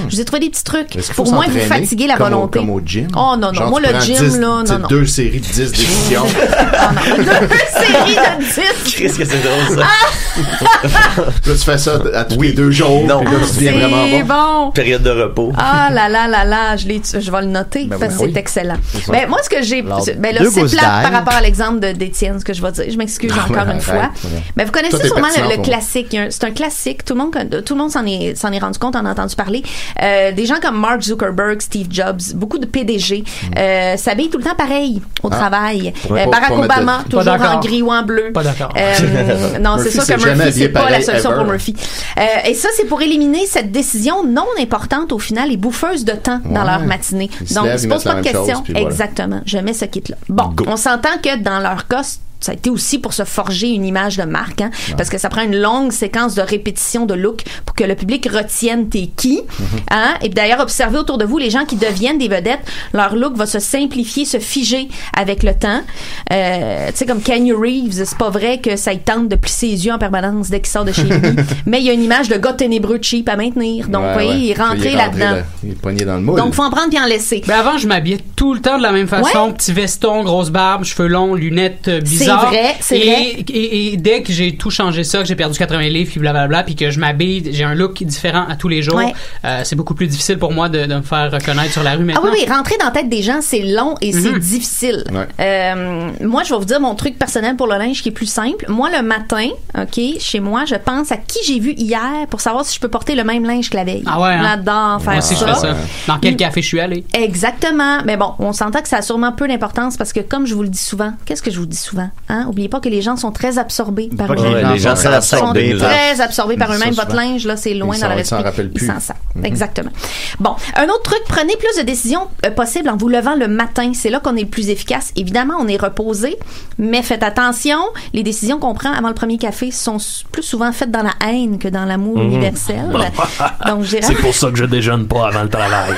Je vous ai trouvé des petits trucs pour moins vous fatiguer la volonté. Comme au gym. Oh non, genre, moi le gym, 10, là, non. 2 séries de 10 décisions. 2 séries de 10. Qu'est-ce que c'est drôle, ça? Là, tu fais ça à tous les 2 jours. Non, là, tu deviens vraiment bon. Période de repos. Ah là, je vais le noter parce que c'est excellent. Ben, moi, ce que j'ai. Ben là, c'est plat par rapport à l'exemple d'Étienne, ce que je vais dire. Je m'excuse encore une fois. Mais vous connaissez sûrement le classique. C'est un classique. Tout le monde s'en est rendu compte, en a entendu parler. Des gens comme Mark Zuckerberg, Steve Jobs, beaucoup de PDG s'habillent tout le temps pareil au travail. Barack Obama, toujours en gris ou en bleu. Pas d'accord. Non, c'est sûr que Murphy, c'est pas la solution pour Murphy. Et ça, c'est pour éliminer cette décision non importante, au final, et bouffeuse de temps dans leur matinée. Donc, ils se posent pas de questions. Exactement. Je mets ce kit-là. Bon, on s'entend que dans leur cas, ça a été aussi pour se forger une image de marque, hein, parce que ça prend une longue séquence de répétition de look pour que le public retienne t'es qui. Hein? Et d'ailleurs, observez autour de vous les gens qui deviennent des vedettes, leur look va se simplifier, se figer avec le temps. Tu sais, comme Keanu Reeves, c'est pas vrai que ça y tente de plisser les yeux en permanence dès qu'il sort de chez lui, mais il y a une image de gars ténébreux cheap à maintenir. Donc, vous voyez, il est rentré là-dedans. Il est pogné dans le moule. Donc, faut en prendre puis en laisser. Ben avant, je m'habillais tout le temps de la même façon. Petit veston, grosse barbe, cheveux longs, lunettes bizarres. C'est vrai. Et dès que j'ai tout changé ça, que j'ai perdu 80 livres, puis blablabla, puis que je m'habille, j'ai un look différent à tous les jours, c'est beaucoup plus difficile pour moi de me faire reconnaître sur la rue maintenant. Ah oui, rentrer dans la tête des gens, c'est long et c'est difficile. Moi, je vais vous dire mon truc personnel pour le linge qui est plus simple. Moi, le matin, OK, chez moi, je pense à qui j'ai vu hier pour savoir si je peux porter le même linge que la veille. Ah ouais, hein? J'adore faire ça. Je fais ça. Dans quel café je suis allé? Exactement. Mais bon, on s'entend que ça a sûrement peu d'importance parce que, comme je vous le dis souvent, qu'est-ce que je vous dis souvent? Hein? Oubliez pas que les gens sont très absorbés par eux-mêmes. Les gens sont très absorbés par eux-mêmes. Votre linge, là, c'est loin dans leur esprit. Ils s'en rappellent plus. Exactement. Bon, un autre truc, prenez plus de décisions possibles en vous levant le matin. C'est là qu'on est le plus efficace. Évidemment, on est reposé, mais faites attention. Les décisions qu'on prend avant le premier café sont plus souvent faites dans la haine que dans l'amour universel. Donc, c'est pour ça que je déjeune pas avant le travail.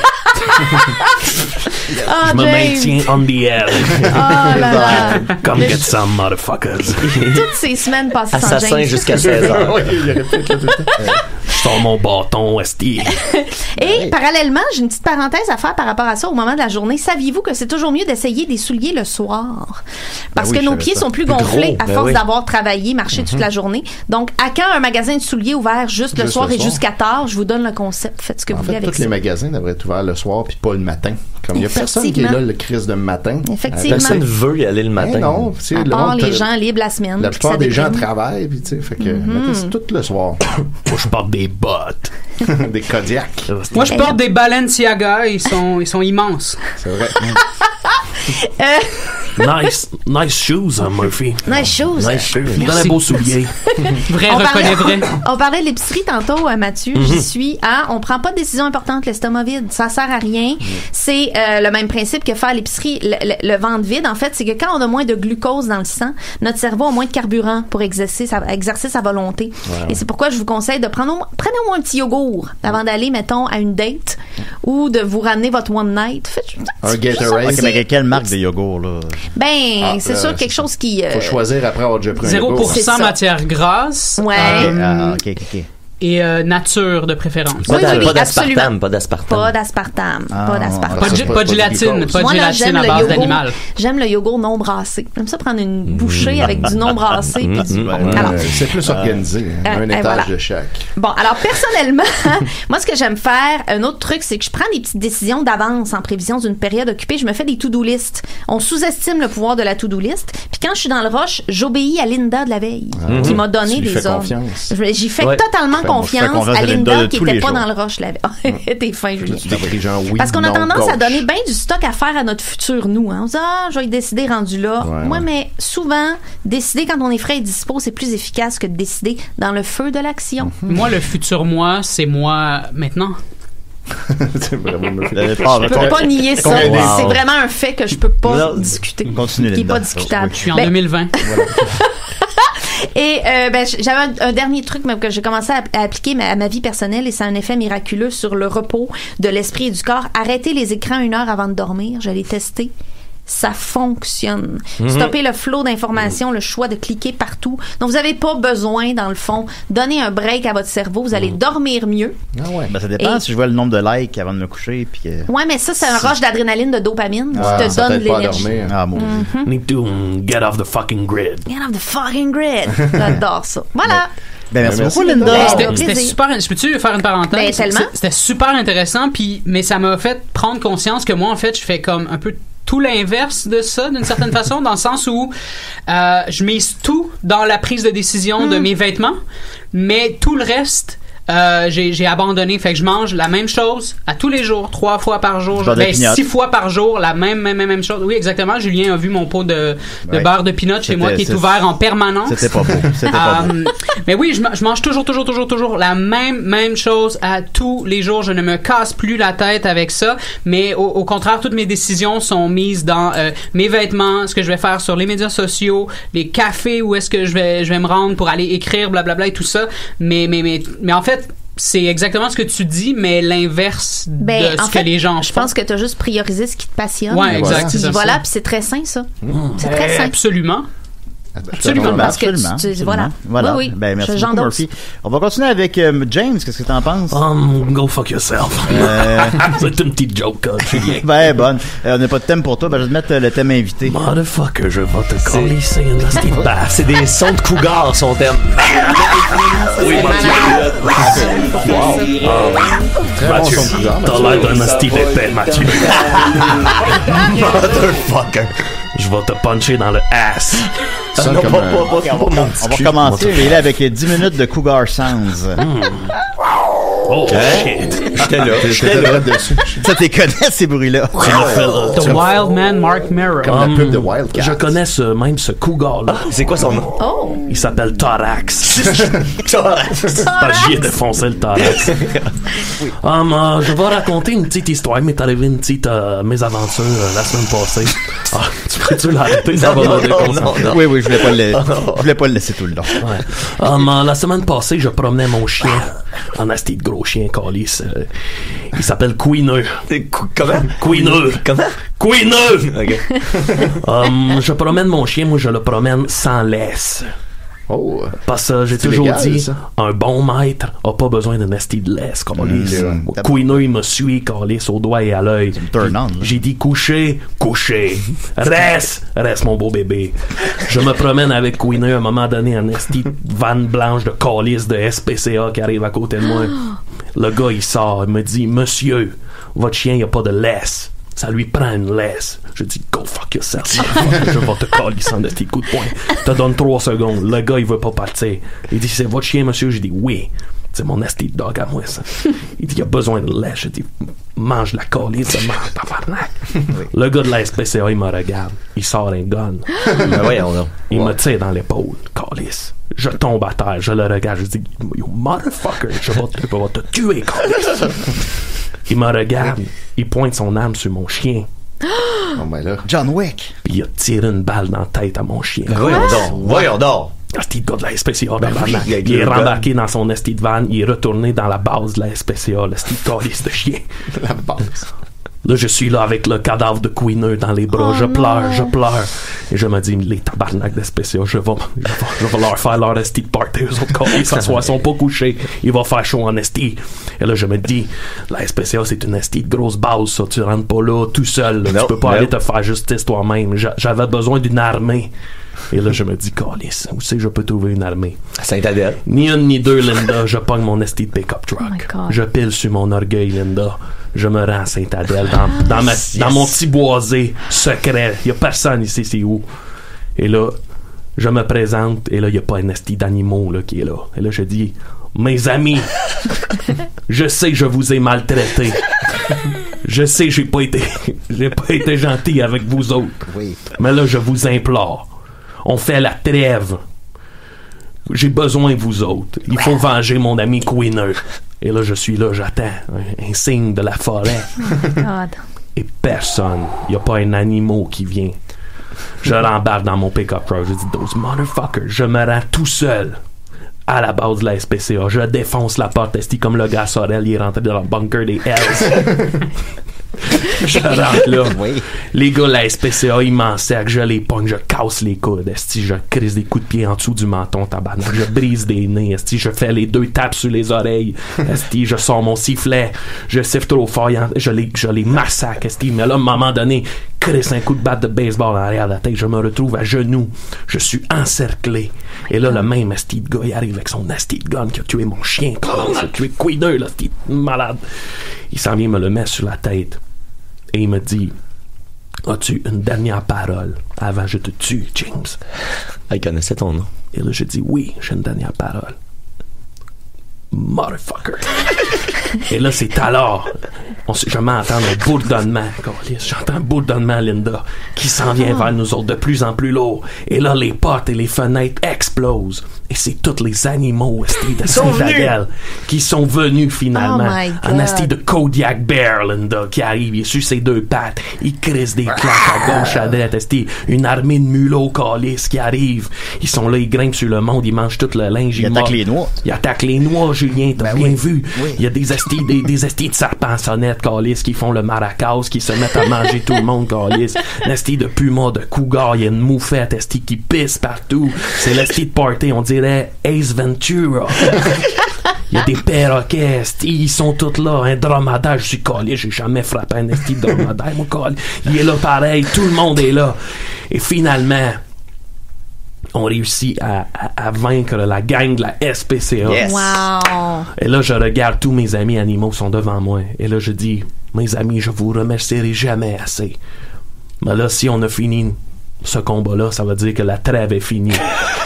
Je me James. maintiens on the air. Oh là là. Come get some motherfuckers. Toutes ces semaines passées sans Assassin James. jusqu'à 16h. Je sors mon bâton, esti. Et parallèlement, j'ai une petite parenthèse à faire par rapport à ça au moment de la journée. Saviez-vous que c'est toujours mieux d'essayer des souliers le soir? Parce que nos pieds sont plus gonflés à force d'avoir travaillé, marché toute la journée. Donc, à quand un magasin de souliers ouvert juste le soir et jusqu'à tard? Je vous donne le concept. Faites ce que vous voulez avec ça. Tous les magasins devraient être ouverts le soir puis pas le matin. Comme il y a personne qui est là le crise de matin. Effectivement. Personne veut y aller le matin. Non, à part les gens libres la semaine. La plupart des gens travaillent, puis tu sais, fait que maintenant, c'est tout le soir. Moi, je porte des bottes. Des Kodiak. Moi, je porte des Balenciaga, ils sont immenses. C'est vrai. Nice shoes, Murphy. Nice shoes. Dans les beaux souliers. Vrai. On parlait de l'épicerie tantôt, Mathieu. J'y suis. On prend pas de décision importante l'estomac vide. Ça sert à rien. C'est le même principe que faire l'épicerie. Le ventre vide, en fait, c'est que quand on a moins de glucose dans le sang, notre cerveau a moins de carburant pour exercer sa volonté. Et c'est pourquoi je vous conseille de prenez au moins un petit yogourt avant d'aller, mettons, à une date ou de vous ramener votre one night. Un Gatorade. Mais quelle marque de yogourt, là? Ben, c'est sûr quelque chose qui... Faut choisir après avoir déjà pris un yogourt. 0% matière grasse. Ouais. OK. Et nature de préférence. Pas d'aspartame. Pas d'aspartame. Pas de gélatine. Pas de gélatine à base d'animal. J'aime le yogourt non brassé. J'aime ça prendre une bouchée avec du non brassé. Alors, c'est plus organisé. Un étage de chaque. Bon, alors personnellement, moi ce que j'aime faire, un autre truc, c'est que je prends des petites décisions d'avance en prévision d'une période occupée. Je me fais des to-do list. On sous-estime le pouvoir de la to-do list. Puis quand je suis dans le rush, j'obéis à Linda de la veille qui m'a donné des ordres. J'y fais totalement confiance à Linda qui était pas dans le rush la veille. T'es fin, Julie. Parce qu'on a tendance à donner bien du stock à faire à notre futur nous. Hein. On se dit, je vais y décider rendu là. Mais souvent, décider quand on est frais et dispo, c'est plus efficace que de décider dans le feu de l'action. Moi, le futur moi, c'est moi maintenant. C'est vraiment je peux pas nier ça. C'est vraiment un fait que je peux pas discuter. Continue, qui est pas discutable. Je suis en 2020. Et j'avais un dernier truc même que j'ai commencé à appliquer à ma vie personnelle et ça a un effet miraculeux sur le repos de l'esprit et du corps. Arrêter les écrans 1 heure avant de dormir. Je l'ai testé. Ça fonctionne. Stopper le flot d'informations, le choix de cliquer partout. Donc, vous n'avez pas besoin, dans le fond, donner un break à votre cerveau. Vous allez dormir mieux. Ça dépend si je vois le nombre de likes avant de me coucher. Puis mais ça, c'est un rush d'adrénaline, de dopamine qui te donne de l'énergie. Need to get off the fucking grid. Get off the fucking grid. J'adore ça. Voilà. Merci beaucoup, Linda. C'était super. Je peux-tu faire une parenthèse? Tellement. C'était super intéressant, mais ça m'a fait prendre conscience que moi, en fait, je fais comme un peu tout l'inverse de ça, d'une certaine façon, dans le sens où je mise tout dans la prise de décision de mes vêtements, mais tout le reste, J'ai abandonné. Fait que je mange la même chose à tous les jours, 3 fois par jour. 6 fois par jour, la même chose. Oui, exactement. Julien a vu mon pot de beurre de peanut chez moi qui est ouvert en permanence. C'était pas beau. C'était pas beau. Mais oui, je mange toujours la même chose à tous les jours. Je ne me casse plus la tête avec ça. Mais au contraire, toutes mes décisions sont mises dans mes vêtements, ce que je vais faire sur les médias sociaux, les cafés où est-ce que je vais me rendre pour aller écrire, blablabla et tout ça. Mais en fait, c'est exactement ce que tu dis, mais l'inverse de ce que les gens font. Je pense que tu as juste priorisé ce qui te passionne. Ouais, exact. Voilà, puis c'est très sain, ça. C'est très sain. Absolument. Absolument, parce que voilà. Oui, ben, merci beaucoup, Murphy. On va continuer avec James. Qu'est-ce que t'en penses? Go fuck yourself. C'est une petite joke, Julien. Ben, bonne. On n'a pas de thème pour toi. Ben, je vais te mettre le thème invité. Motherfucker, je vais te coller. C'est des sons de cougar, son thème. Oui, Mathieu, t'as l'air d'un hostie d'épais, Mathieu. Motherfucker. Je vais te puncher dans le ass. On va commencer avec 10 minutes de Cougar Sounds. Oh shit. J'étais là dessus. Ça t'es connais ces bruits-là. The Wild Man Mark Merrill. Comme la pub de Wildcat. Je connais même ce cougar-là. C'est quoi son nom? Oh. Il s'appelle Thorax. Thorax. J'y ai défoncé le thorax. Je vais raconter une petite histoire. Il m'est arrivé une petite mésaventure la semaine passée. Tu peux-tu l'arrêter? Ça va non. Oui, je voulais pas le laisser tout le long. La semaine passée, je promenais mon chien. Un asti de gros chien calice. Il s'appelle Queeneux. Comment? Queeneux. Comment? Queeneux! OK. Je promène mon chien, moi je le promène sans laisse. Oh, parce que j'ai toujours dit, ça. Un bon maître a pas besoin d'un esti de laisse, calice. Queeneux, il me suit, calice, au doigt et à l'œil. J'ai dit coucher. Reste mon beau bébé. Je me promène avec Queeneux, à un moment donné, un esti de vanne blanche de calice de SPCA qui arrive à côté de moi. Le gars, il sort, il me dit, monsieur, votre chien, il a pas de laisse. Ça lui prend une laisse. Je dis, go fuck yourself. Je vais te calisser de tes coups de poing. Te donne 3 secondes. Le gars, il veut pas partir. Il dit, c'est votre chien, monsieur? J'ai dit, oui. C'est mon nasty dog à moi, ça. Il dit, il a besoin de laisse. Je dis, mange la calisse, mange tabarnak. Le gars de la SPCA, il me regarde. Il sort un gun. Il me tire dans l'épaule. Calisse. Je tombe à terre. Je le regarde. Je dis, you motherfucker, je vais te tuer, calisse. Il me regarde, il pointe son arme sur mon chien. Oh ben là. John Wick. Puis il a tiré une balle dans la tête à mon chien. Voyons donc. Asti de gars de la SPCA. Il est rembarqué dans son esti de van, il est retourné dans la base de la SPCA, l'esti de calice de chien. La base. Là, je suis là avec le cadavre de Queeneux dans les bras. Je pleure. Et je me dis, les tabarnak de SPCA, je vais leur faire leur esti de party. Eux autres, ils s'assoient, ils sont pas couchés. Il va faire chaud en esti. Et là, je me dis, la SPCA, c'est une esti de grosse base, ça. Tu rentres pas là tout seul. Tu peux pas aller te faire justice toi-même. J'avais besoin d'une armée. Et là, je me dis, calice, où c'est que je peux trouver une armée? À Saint-Adèle. Ni une ni deux, Linda. Je pogne mon esti de pick-up truck. Je pile sur mon orgueil, Linda. Je me rends à Saint-Adèle dans mon petit boisé secret. Il y a personne ici, c'est où? Et là, je me présente et là, il y a pas un esti d'animaux là, qui est là. Et là, je dis, mes amis, je sais que je vous ai maltraité. Je sais que j'ai pas été gentil avec vous autres. Oui. Mais là, je vous implore. On fait la trêve. J'ai besoin de vous autres. Il faut venger mon ami Queeneux. Et là, je suis là, j'attends un signe de la forêt. Et personne. Il n'y a pas un animal qui vient. Je rembarque dans mon pick-up truck. Je dis, those motherfuckers. Je me rends tout seul à la base de la SPCA. Je défonce la porte. Esti comme le gars Sorel, il est rentré dans le bunker des Hells. Je rentre là. Oui. Les gars, la SPCA, ils m'encerclent, je les pogne, je casse les coudes, esti, je crisse des coups de pied en dessous du menton, tabarnak, je brise des nez, esti, je fais les 2 tapes sur les oreilles, esti, je sors mon sifflet, je siffle trop fort, je les massacre, esti, mais là, à un moment donné, crisse un coup de batte de baseball en arrière de la tête, je me retrouve à genoux, je suis encerclé, et là, le même esti de gars, il arrive avec son esti de gun qui a tué mon chien, il a tué Queeneux, là, esti malade. Il s'en vient me le mettre sur la tête. Et il me dit, as-tu une dernière parole avant je te tue, James? Il connaissait ton nom. Et là, j'ai dit, oui, j'ai une dernière parole. motherfucker. Et là, c'est alors, je m'entends un bourdonnement, j'entends un bourdonnement, Linda, qui s'en vient vers nous autres de plus en plus lourd. Et là, les portes et les fenêtres explosent. Et c'est tous les animaux de Saint-Adèle qui sont venus finalement. Un asti de Kodiak Bear, Linda, qui arrive, il est sur ses 2 pattes, il crisse des claques à gauche, à droite, asti, une armée de mulots calices qui arrivent. Ils sont là, ils grimpent sur le monde, ils mangent tout le linge. Ils attaquent les noix. Ils attaquent les noix, Julien, t'as bien vu. Oui. Il y a des astis de serpents sonnettes, calices, qui font le maracas, qui se mettent à manger tout le monde, calices. L'asti de puma, de cougar, il y a une moufette, asti qui pisse partout. C'est l'asti de party, on dirait Ace Ventura. Il y a des perroquets, asti, ils sont tous là. Un dromadaire, je suis collé, j'ai jamais frappé un asti de dromadaire, mon collé. Il est là pareil, tout le monde est là. Et finalement, on réussit à vaincre la gang de la SPCA. Yes. Wow. Et là, je regarde, tous mes amis animaux sont devant moi. Et là, je dis, mes amis, je vous remercierai jamais assez. Mais là, si on a fini ce combat-là, ça veut dire que la trêve est finie.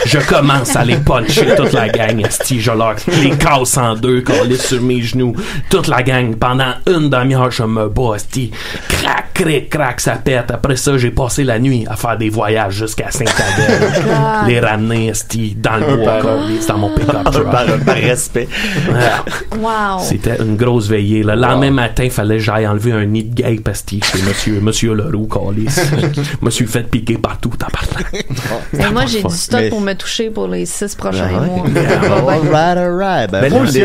Je commence à les puncher, toute la gang, asti, je leur les casse en 2, collés sur mes genoux, toute la gang, pendant une demi-heure, je me bats, asti, crac, cric, crac, ça pète. Après ça, j'ai passé la nuit à faire des voyages jusqu'à Saint-Adèle, les ramener, asti, dans le bois, collés, dans mon pick-up truck. Par respect. Wow. C'était une grosse veillée. Le lendemain matin, il fallait que j'aille enlever un nid de guêpe, asti, chez monsieur Leroux, collés. Je me suis fait piquer partout, Et moi, j'ai du stock pour me toucher pour les 6 prochains mois. Alright. Ben, moi aussi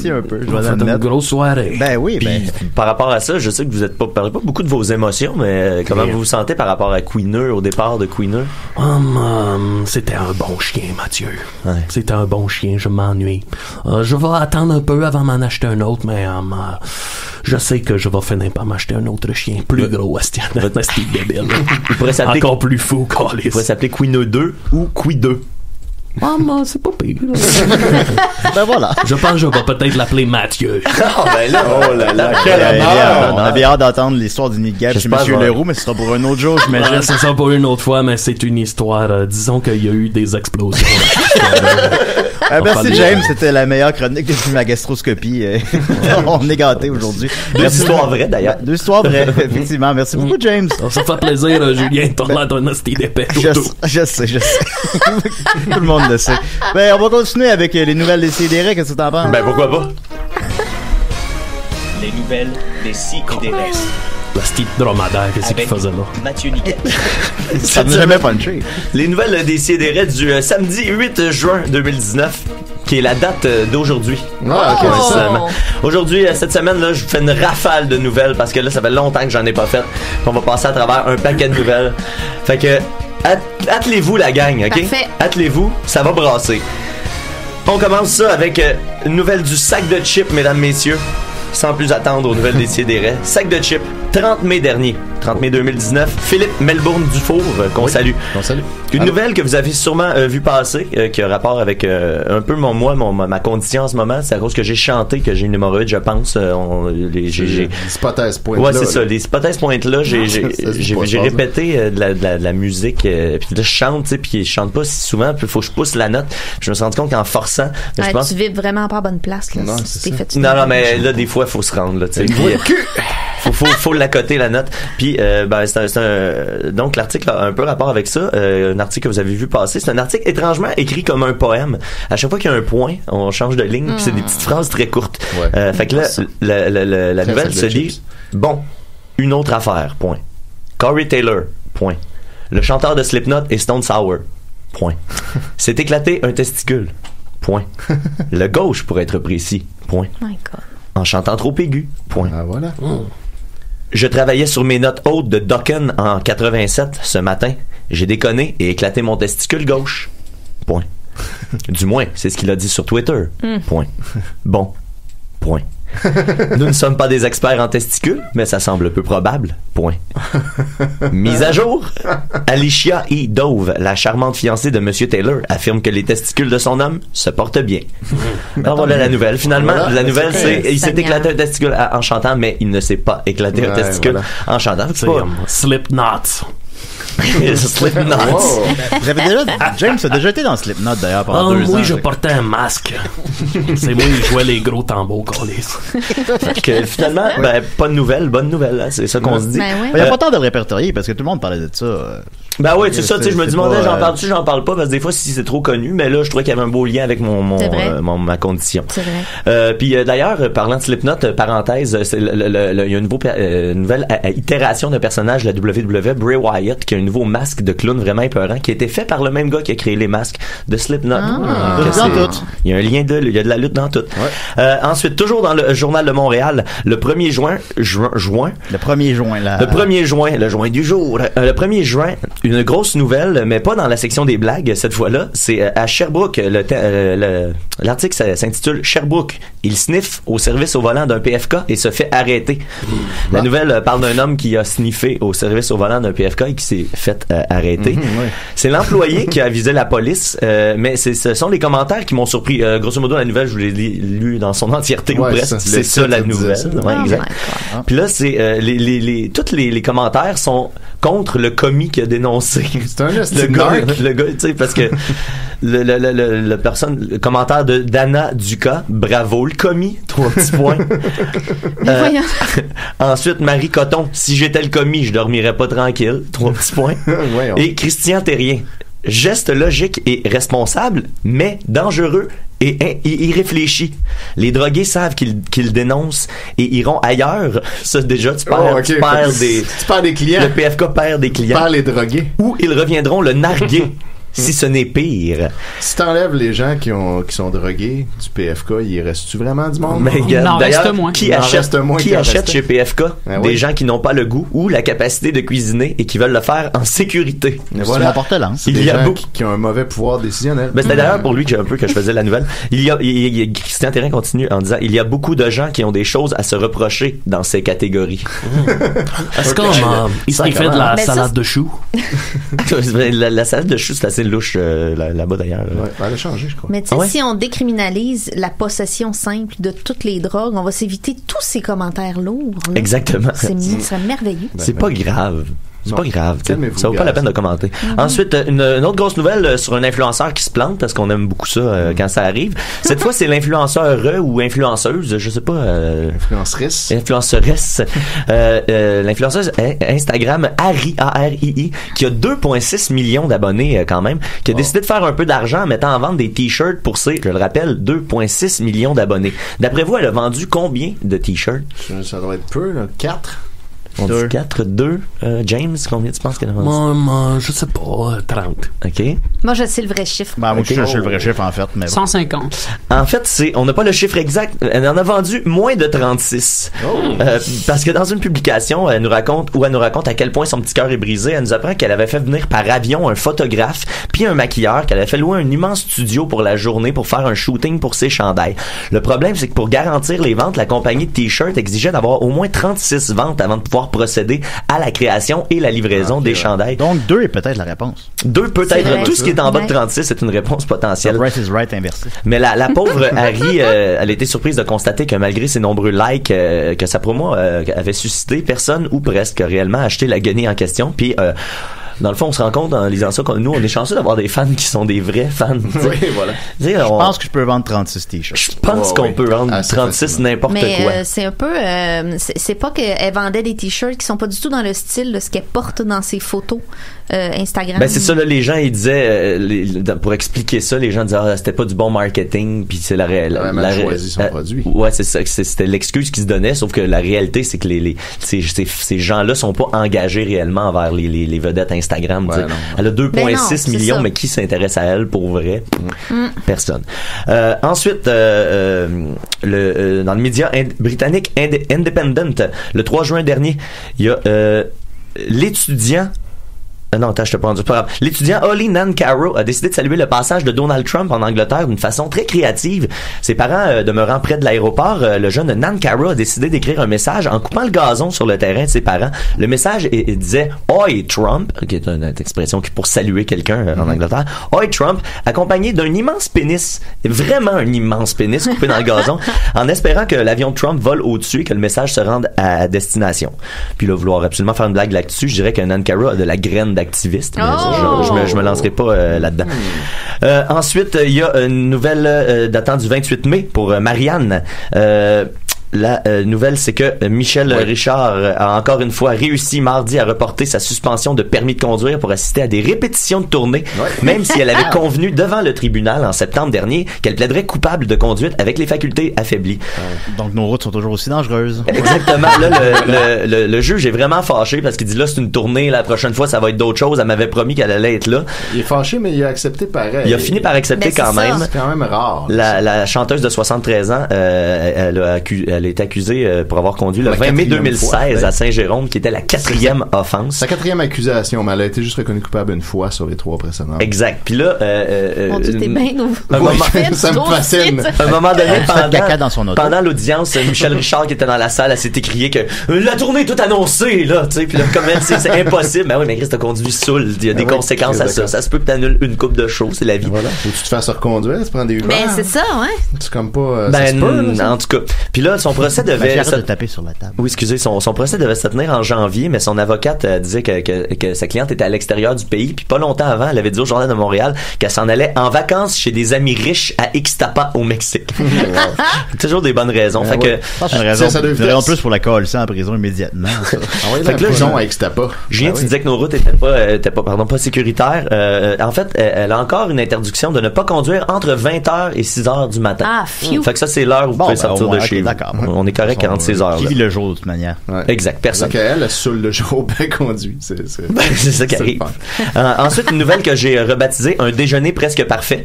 un peu. Je vais faire une grosse soirée. Ben oui. Puis, par rapport à ça, je sais que vous êtes parlez pas beaucoup de vos émotions, mais comment vous vous sentez par rapport à Queener, au départ de Queener? C'était un bon chien, Mathieu. Ouais. C'était un bon chien, je m'ennuie. Je vais attendre un peu avant m'en acheter un autre, mais je sais que je vais finir par m'acheter un autre chien plus gros, asti débile. Il pourrait s'appeler encore plus fou, Carlis. Il pourrait s'appeler Queener 2 ou Qui 2. C'est pas pire. Ben voilà. Je pense que je vais peut-être l'appeler Mathieu. Oh là, quel honneur. On avait hâte d'entendre l'histoire du nid de guêpe chez Monsieur Leroux, mais ce sera pour un autre jour, j'imagine. C'est ça pour une autre fois, mais c'est une histoire. Disons qu'il y a eu des explosions. Merci James, c'était la meilleure chronique depuis ma gastroscopie. On est gâtés aujourd'hui. 2 histoires vraies d'ailleurs. 2 histoires vraies, effectivement. Merci beaucoup James. Ça fait plaisir, Julien, t'as l'air d'un hostie d'épais. Je sais. Tout le monde le sait. Ben, on va continuer avec les nouvelles des CDR. Qu'est-ce que t'en penses? Ben, pourquoi pas? Les nouvelles des CDR. La petite dromadaire, qu'est-ce qu'il faisait là? Mathieu Niquet. Ça ne jamais punché. Les nouvelles des CDR du samedi 8 juin 2019. Qui est la date d'aujourd'hui. Aujourd'hui, cette semaine, là, je fais une rafale de nouvelles parce que là, ça fait longtemps que j'en ai pas fait. On va passer à travers un paquet de nouvelles. Fait que, attelez-vous la gang, ok? Parfait. Attelez-vous, ça va brasser. On commence ça avec une nouvelle du sac de chips, mesdames, messieurs. Sans plus attendre aux nouvelles des CDR. Sac de chips, 30 mai dernier. 30 mai 2019. Philippe Melbourne Dufour, qu'on salue. On salue. Une nouvelle que vous avez sûrement vu passer, qui a rapport avec un peu ma condition en ce moment. C'est à cause que j'ai chanté, que j'ai une hémorroïde, je pense. Les spotters pointent là. Ouais, c'est ça. Les spotters pointent là. J'ai répété de la musique. Puis là, je chante, tu sais, puis je chante pas si souvent. Puis il faut que je pousse la note. Puis je me suis rendu compte qu'en forçant, je pense... Tu vis vraiment pas à bonne place, là. Non, mais là, des fois, il faut se rendre, là, tu sais. Faut l'accoter, la note. Puis, donc, l'article a un peu rapport avec ça. Un article que vous avez vu passer. C'est un article étrangement écrit comme un poème. À chaque fois qu'il y a un point, on change de ligne, puis c'est des petites phrases très courtes. Ouais. Fait que là, la nouvelle se dit, bon, une autre affaire, point. Corey Taylor, point. Le chanteur de Slipknot est Stone Sour, point. S'est éclaté un testicule, point. Le gauche, pour être précis, point. My God. En chantant trop aigu, point. Ah, voilà. Je travaillais sur mes notes hautes de Dokken en 87 ce matin. J'ai déconné et éclaté mon testicule gauche. Point. Du moins, c'est ce qu'il a dit sur Twitter. Point. Bon. Point. Nous ne sommes pas des experts en testicules, mais ça semble peu probable. Point. Mise à jour. Alicia E. Dove, la charmante fiancée de Monsieur Taylor, affirme que les testicules de son homme se portent bien. Alors voilà la nouvelle. Finalement, la nouvelle, c'est il s'est éclaté un testicule en chantant, mais il ne s'est pas éclaté un testicule en chantant. Slipknot. Slipknot. Wow. James a déjà été dans Slipknot d'ailleurs pendant 2 ans. Moi, je portais un masque. C'est moi qui jouais les gros tambours, câlisse. Finalement, pas de nouvelles, bonne nouvelle, hein, c'est ça qu'on se dit. Il n'y a pas tant de le répertorier parce que tout le monde parlait de ça. Ben oui, c'est ça, tu sais, je me demandais, j'en parle pas parce que des fois, si c'est trop connu, mais là, je trouvais qu'il y avait un beau lien avec ma condition. C'est vrai. Puis d'ailleurs, parlant de Slipknot, parenthèse, il y a une nouvelle itération d'un personnage de la WWE, Bray Wyatt, qui a un nouveau masque de clown vraiment épeurant, qui a été fait par le même gars qui a créé les masques de Slipknot. Il y a un lien il y a de la lutte dans tout. Ouais. Ensuite, toujours dans le Journal de Montréal, le 1er juin. Le 1er juin, là. Le 1er juin, le juin du jour. Le 1er juin, une grosse nouvelle, mais pas dans la section des blagues cette fois-là. C'est à Sherbrooke. L'article s'intitule Sherbrooke. Il sniffe au service au volant d'un PFK et se fait arrêter. La nouvelle parle d'un homme qui a sniffé au service au volant d'un PFK et qui s'est fait arrêter. C'est l'employé qui a avisé la police, mais ce sont les commentaires qui m'ont surpris. Grosso modo, la nouvelle, je vous l'ai lu dans son entièreté ou presque. C'est ça la nouvelle. Exact. Puis là, c'est tous les commentaires sont contre le commis qui a dénoncé. C'est un le gars, tu sais, parce que le commentaire de Dana Ducas, bravo le commis, 3 petits points. Ensuite, Marie Coton, si j'étais le commis, je dormirais pas tranquille, 3 petits points. Et Christian Terrien, geste logique et responsable, mais dangereux et irréfléchi. Les drogués savent qu'ils dénoncent et iront ailleurs. Ça, déjà, tu perds des clients. Le PFK perd des clients. Tu perds les drogués. Ou ils reviendront le narguer. Si ce n'est pire. Si t'enlèves les gens qui sont drogués du PFK, il reste-tu vraiment du monde? Mais d'ailleurs, qui achète chez PFK des gens qui n'ont pas le goût ou la capacité de cuisiner et qui veulent le faire en sécurité? Voilà. Il y a beaucoup qui ont un mauvais pouvoir décisionnel. C'était d'ailleurs pour lui que je faisais la nouvelle. Christian Terrien continue en disant, il y a beaucoup de gens qui ont des choses à se reprocher dans ces catégories. Est-ce qu'on il fait de la salade de choux? La salade de choux, c'est assez louche là-bas d'ailleurs. Elle a changé, je crois. Mais tu sais, si on décriminalise la possession simple de toutes les drogues, on va s'éviter tous ces commentaires lourds. Là. Exactement. Ça serait merveilleux. C'est pas grave. C'est pas grave, ça vaut pas la peine de commenter. Ensuite, une autre grosse nouvelle sur un influenceur qui se plante, parce qu'on aime beaucoup ça quand ça arrive. Cette fois, c'est l'influenceur ou influenceuse, je sais pas. Influenceresse. L'influenceuse Instagram Arii, qui a 2,6 millions d'abonnés quand même, qui a décidé de faire un peu d'argent en mettant en vente des t-shirts pour je le rappelle, 2,6 millions d'abonnés. D'après vous, elle a vendu combien de t-shirts? Ça doit être peu, là. 4. On dit 4, 2. James, combien tu penses qu'elle a vendu? Moi, je sais pas, 30. OK. Moi, je sais le vrai chiffre. Moi, je sais le vrai chiffre, en fait. Mais 150. En fait, on n'a pas le chiffre exact. Elle en a vendu moins de 36. Parce que dans une publication, elle nous raconte à quel point son petit cœur est brisé. Elle nous apprend qu'elle avait fait venir par avion un photographe puis un maquilleur, qu'elle avait fait louer un immense studio pour la journée pour faire un shooting pour ses chandails. Le problème, c'est que pour garantir les ventes, la compagnie de t-shirts exigeait d'avoir au moins 36 ventes avant de pouvoir procéder à la création et la livraison des chandails. Donc 2 est peut-être la réponse. 2 peut-être. Tout ce qui est en bas de 36 est une réponse potentielle. Right is right inversé. Mais la pauvre Harry, elle a été surprise de constater que malgré ses nombreux likes que sa promo avait suscité, personne ou presque réellement acheté la guenille en question. Puis dans le fond, on se rend compte en lisant ça que nous, on est chanceux d'avoir des fans qui sont des vrais fans. Oui, voilà. Je pense que je peux vendre 36 t-shirts. Je pense qu'on peut vendre 36 n'importe quoi. Mais c'est un peu... c'est pas qu'elle vendait des t-shirts qui sont pas du tout dans le style de ce qu'elle porte dans ses photos Instagram. Ben c'est ça, là, les gens, ils disaient... pour expliquer ça, les gens disaient c'était pas du bon marketing, puis c'est la réalité. Elle a choisi son produit. Ouais, c'est ça. C'était l'excuse qui se donnait, sauf que la réalité, c'est que ces gens-là sont pas engagés réellement envers les vedettes Instagram. Elle a 2,6 millions, mais qui s'intéresse à elle pour vrai? Personne. Ensuite, dans le média britannique Independent, le 3 juin dernier, il y a l'étudiant non, attends, je te prends du programme. L'étudiant Ollie Nancaro a décidé de saluer le passage de Donald Trump en Angleterre d'une façon très créative. Ses parents demeurant près de l'aéroport, le jeune Nancaro a décidé d'écrire un message en coupant le gazon sur le terrain de ses parents. Le message disait « Oi Trump », qui est une expression pour saluer quelqu'un en Angleterre. « Oi Trump », accompagné d'un immense pénis, vraiment un immense pénis coupé dans le gazon, en espérant que l'avion de Trump vole au-dessus et que le message se rende à destination. Puis là, vouloir absolument faire une blague là-dessus, je dirais que Nancaro a de la graine d'activiste. Mais je me lancerai pas là-dedans. Ensuite, il y a une nouvelle datant du 28 mai pour Marianne. La nouvelle, c'est que Michel Richard a encore une fois réussi mardi à reporter sa suspension de permis de conduire pour assister à des répétitions de tournée, même si elle avait convenu devant le tribunal en septembre dernier qu'elle plaiderait coupable de conduite avec les facultés affaiblies. Donc nos routes sont toujours aussi dangereuses. Exactement. Là, le juge est vraiment fâché parce qu'il dit là, c'est une tournée, la prochaine fois, ça va être d'autres choses. Elle m'avait promis qu'elle allait être là. Il est fâché, mais il a accepté pareil. Il a fini par accepter quand même. C'est quand même rare. La chanteuse de 73 ans, elle est accusée pour avoir conduit le 20 mai 2016 à Saint-Jérôme, qui était la 4e offense. Sa 4e accusation, mais elle a été juste reconnue coupable une fois sur les 3 précédentes. Exact. Puis là, mon Dieu, t'es bien ça me fascine. À un moment donné, pendant l'audience, Michel Richard qui était dans la salle, elle s'est écrié que la tournée est toute annoncée, là, tu sais. Puis là, comme elle, c'est impossible. Ben oui, mais Chris, t'as conduit saoul. Il y a des conséquences à ça. Ça se peut que t'annules une coupe de show, c'est la vie. Voilà. Faut que tu te fasses reconduire, tu prends des Uber. Ben, c'est ça, ouais. C'est comme pas. En tout cas. Puis là, son procès devait de taper sur la table. Oui, excusez, son procès devait se tenir en janvier, mais son avocate disait que sa cliente était à l'extérieur du pays, puis pas longtemps avant, elle avait dit au Journal de Montréal qu'elle s'en allait en vacances chez des amis riches à Ixtapa au Mexique. Toujours des bonnes raisons. Fait que c'est une raison plus pour la coller en prison immédiatement. Fait que là, à Ixtapa. Julien, tu disais que nos routes étaient pas sécuritaires. En fait, elle a encore une interdiction de ne pas conduire entre 20h et 6h du matin. Ah, phew. Fait que ça, c'est l'heure où vous pouvez sortir de chez vous. D'accord. On est correct 46 heures. Qui vit le jour de toute manière. Ouais. Exact, personne. Donc elle saoule le jour bien conduit. C'est ça qui arrive. Ensuite, une nouvelle que j'ai rebaptisée un déjeuner presque parfait.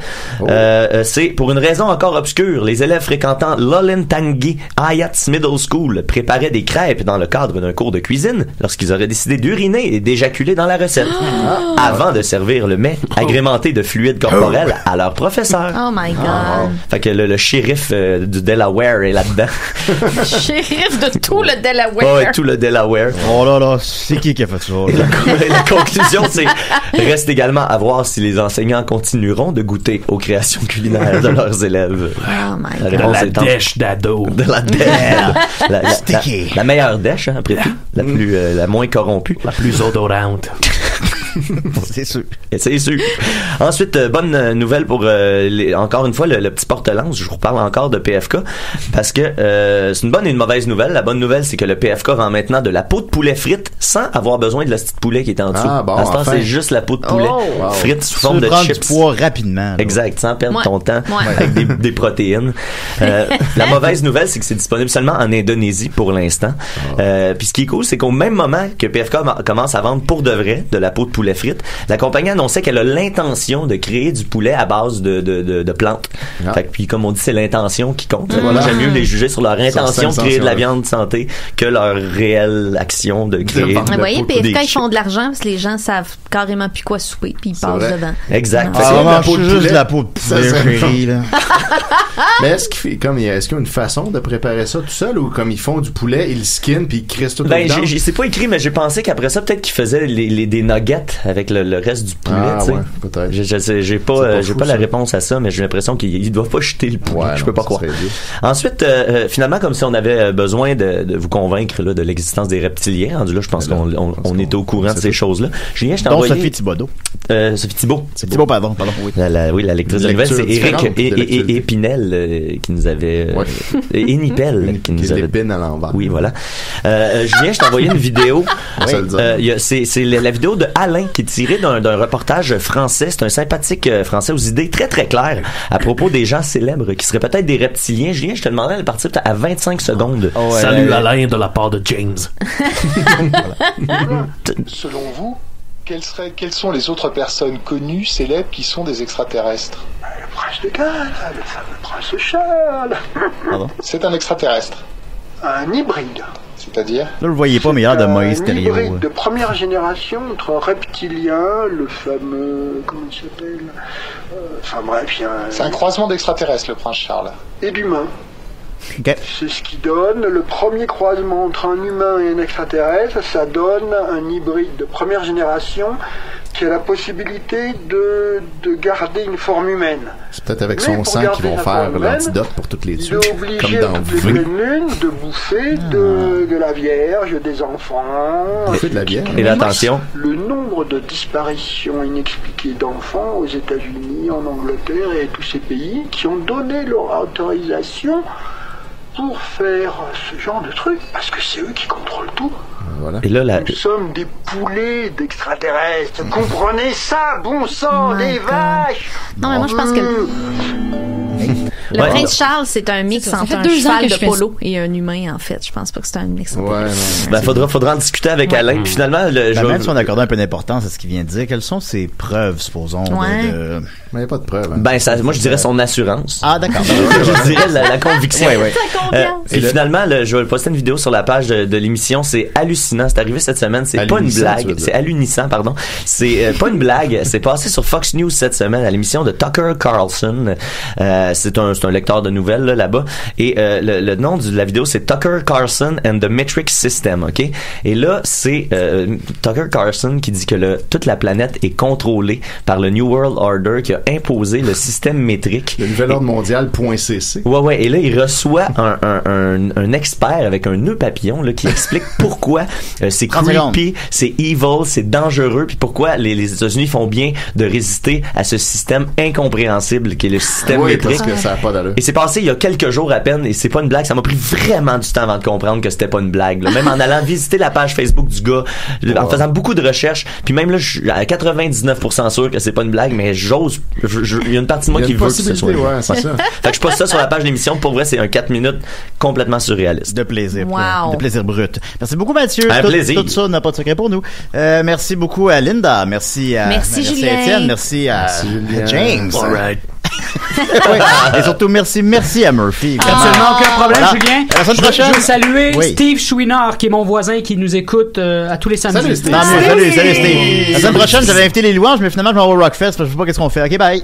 C'est pour une raison encore obscure. Les élèves fréquentant l'Olentangy Hayats Middle School préparaient des crêpes dans le cadre d'un cours de cuisine lorsqu'ils auraient décidé d'uriner et d'éjaculer dans la recette avant de servir le mets agrémenté de fluide corporel à leur professeur. Oh my God. Fait que le shérif du Delaware est là-dedans. Shérif de tout le Delaware. Ouais, tout le Delaware. Oh là là, c'est qui a fait ça? La conclusion, c'est reste également à voir si les enseignants continueront de goûter aux créations culinaires de leurs élèves. Oh my God. De la dèche d'ado. De la dèche. La meilleure dèche, hein, après tout. La moins corrompue. La plus odorante. C'est sûr. C'est sûr. Ensuite, bonne nouvelle pour encore une fois le petit porte-lance. Je vous reparle encore de PFK parce que c'est une bonne et une mauvaise nouvelle. La bonne nouvelle, c'est que le PFK rend maintenant de la peau de poulet frite sans avoir besoin de la petite poulet qui est en dessous. À ce temps, c'est juste la peau de poulet frite sous forme de chips. Du poids rapidement. Là. Exact, sans perdre ton temps avec des protéines. La mauvaise nouvelle, c'est que c'est disponible seulement en Indonésie pour l'instant. Puis ce qui est cool, c'est qu'au même moment que PFK commence à vendre pour de vrai de la peau de poulet frite, la compagnie annonçait qu'elle a l'intention de créer du poulet à base de plantes. Fait que, puis comme on dit, c'est l'intention qui compte. Moi, j'aime mieux les juger sur leur intention de créer de la viande de santé que leur réelle action de créer. Vous voyez, PFK, ils font de l'argent parce que les gens savent carrément plus quoi souper puis ils passent devant. Exact. C'est juste la peau de poulet, chérie, là. Mais est-ce qu'il y a une façon de préparer ça tout seul ou comme ils font du poulet, ils le skin puis ils crissent tout dedans? C'est pas écrit, mais j'ai pensé qu'après ça, peut-être qu'ils faisaient des nuggets avec le reste du poulet. Ouais, peut-être. J'ai pas la réponse à ça, mais j'ai l'impression qu'ils doivent pas jeter le poulet. Je peux pas croire. Ensuite, finalement, comme si on avait besoin de vous convaincre là, de l'existence des reptiliens, rendu là, je pense qu'on était au courant de ces choses-là. Julien, je t'ai envoyé... Sophie Thibodeau. Sophie Thibault. Thibault, pardon. Oui. La lectrice de nouvelles, c'est Éric et Épinel qui nous avait... Énipel qui nous avait... l'épine à l'envers. Oui, voilà. Julien, je t'ai envoyé une vidéo. C'est la vidéo de Alain qui est tirée d'un reportage français. C'est un sympathique français aux idées très très claires à propos des gens célèbres qui seraient peut-être des reptiliens. Julien, je te demandais de partir à 25 secondes. Salut Alain de la part de James. Selon vous, quelles sont les autres personnes connues, célèbres, qui sont des extraterrestres? Le prince de Galles, le fameux prince Charles. C'est un extraterrestre. Un hybride. C'est-à-dire? Là, vous le voyez pas, mais il a l'air de Moïse Thériault. Un hybride de première génération entre un reptilien, le fameux... Comment il s'appelle? Enfin bref, il y a C'est un croisement d'extraterrestres, le prince Charles. Et d'humains. Okay. C'est ce qui donne le premier croisement entre un humain et un extraterrestre. Ça donne un hybride de première génération qui a la possibilité de garder une forme humaine. C'est peut-être avec son sang qu'ils vont faire l'antidote pour toutes les tuer. Comme dans toutes les lunes de bouffer de la vierge, des enfants. Bouffer de la vierge. Et l'attention. Le nombre de disparitions inexpliquées d'enfants aux États-Unis, en Angleterre et tous ces pays qui ont donné leur autorisation pour faire ce genre de truc, parce que c'est eux qui contrôlent tout. Voilà. Et là, Nous sommes des poulets d'extraterrestres. Comprenez ça, bon sang, des vaches. Non, mais moi je pense que le prince Charles, c'est un mix entre un cheval de polo et un humain, en fait. Je pense pas que c'est un mix. Faudra en discuter avec Alain. Puis finalement, même si on accorde un peu d'importance à ce qu'il vient de dire, quelles sont ses preuves, supposons, Mais il n'y a pas de preuves. Hein. Moi, je dirais son assurance. Ah, d'accord. Je dirais la conviction. Ouais. Et finalement, je vais poster une vidéo sur la page de l'émission. C'est hallucinant. C'est arrivé cette semaine. C'est pas une blague. C'est hallucinant, pardon. C'est pas une blague. C'est passé sur Fox News cette semaine à l'émission de Tucker Carlson. C'est un lecteur de nouvelles là-bas. Et le nom de la vidéo, c'est Tucker Carlson and the Metric System. OK? Et là, c'est Tucker Carlson qui dit que toute la planète est contrôlée par le New World Order qui a imposé le système métrique. Le nouvel ordre mondial .cc. Ouais. Et là, il reçoit un expert avec un nœud papillon là, qui explique pourquoi c'est creepy, c'est evil, c'est dangereux, puis pourquoi les États-Unis font bien de résister à ce système incompréhensible qui est le système métrique. Parce que ça a pas d'allure. Et c'est passé il y a quelques jours à peine, et c'est pas une blague. Ça m'a pris vraiment du temps avant de comprendre que c'était pas une blague. Là. Même en allant visiter la page Facebook du gars, en faisant beaucoup de recherches, puis même là, je suis à 99% sûr que c'est pas une blague, mais j'ose. Il y a une partie de moi qui veut que ce soit. Ouais, c'est ça. Fait que je poste ça sur la page de l'émission. Pour vrai, c'est un 4 minutes complètement surréaliste. De plaisir. Wow. De plaisir brut. Merci beaucoup, Mathieu. Un plaisir. Tout ça n'a pas de secret pour nous. Merci beaucoup à Linda. Merci à Julien. Étienne. Merci à James. All right. Oui. Et surtout, merci à Murphy. Absolument aucun problème, Julien. À la semaine prochaine. Je veux saluer Steve Chouinard, qui est mon voisin, qui nous écoute à tous les samedis. Salut, Steve. Salut, Steve. La semaine prochaine, j'avais invité les louanges, mais finalement, je m'en vais au Rockfest parce que je sais pas qu'est-ce qu'on fait. OK, bye.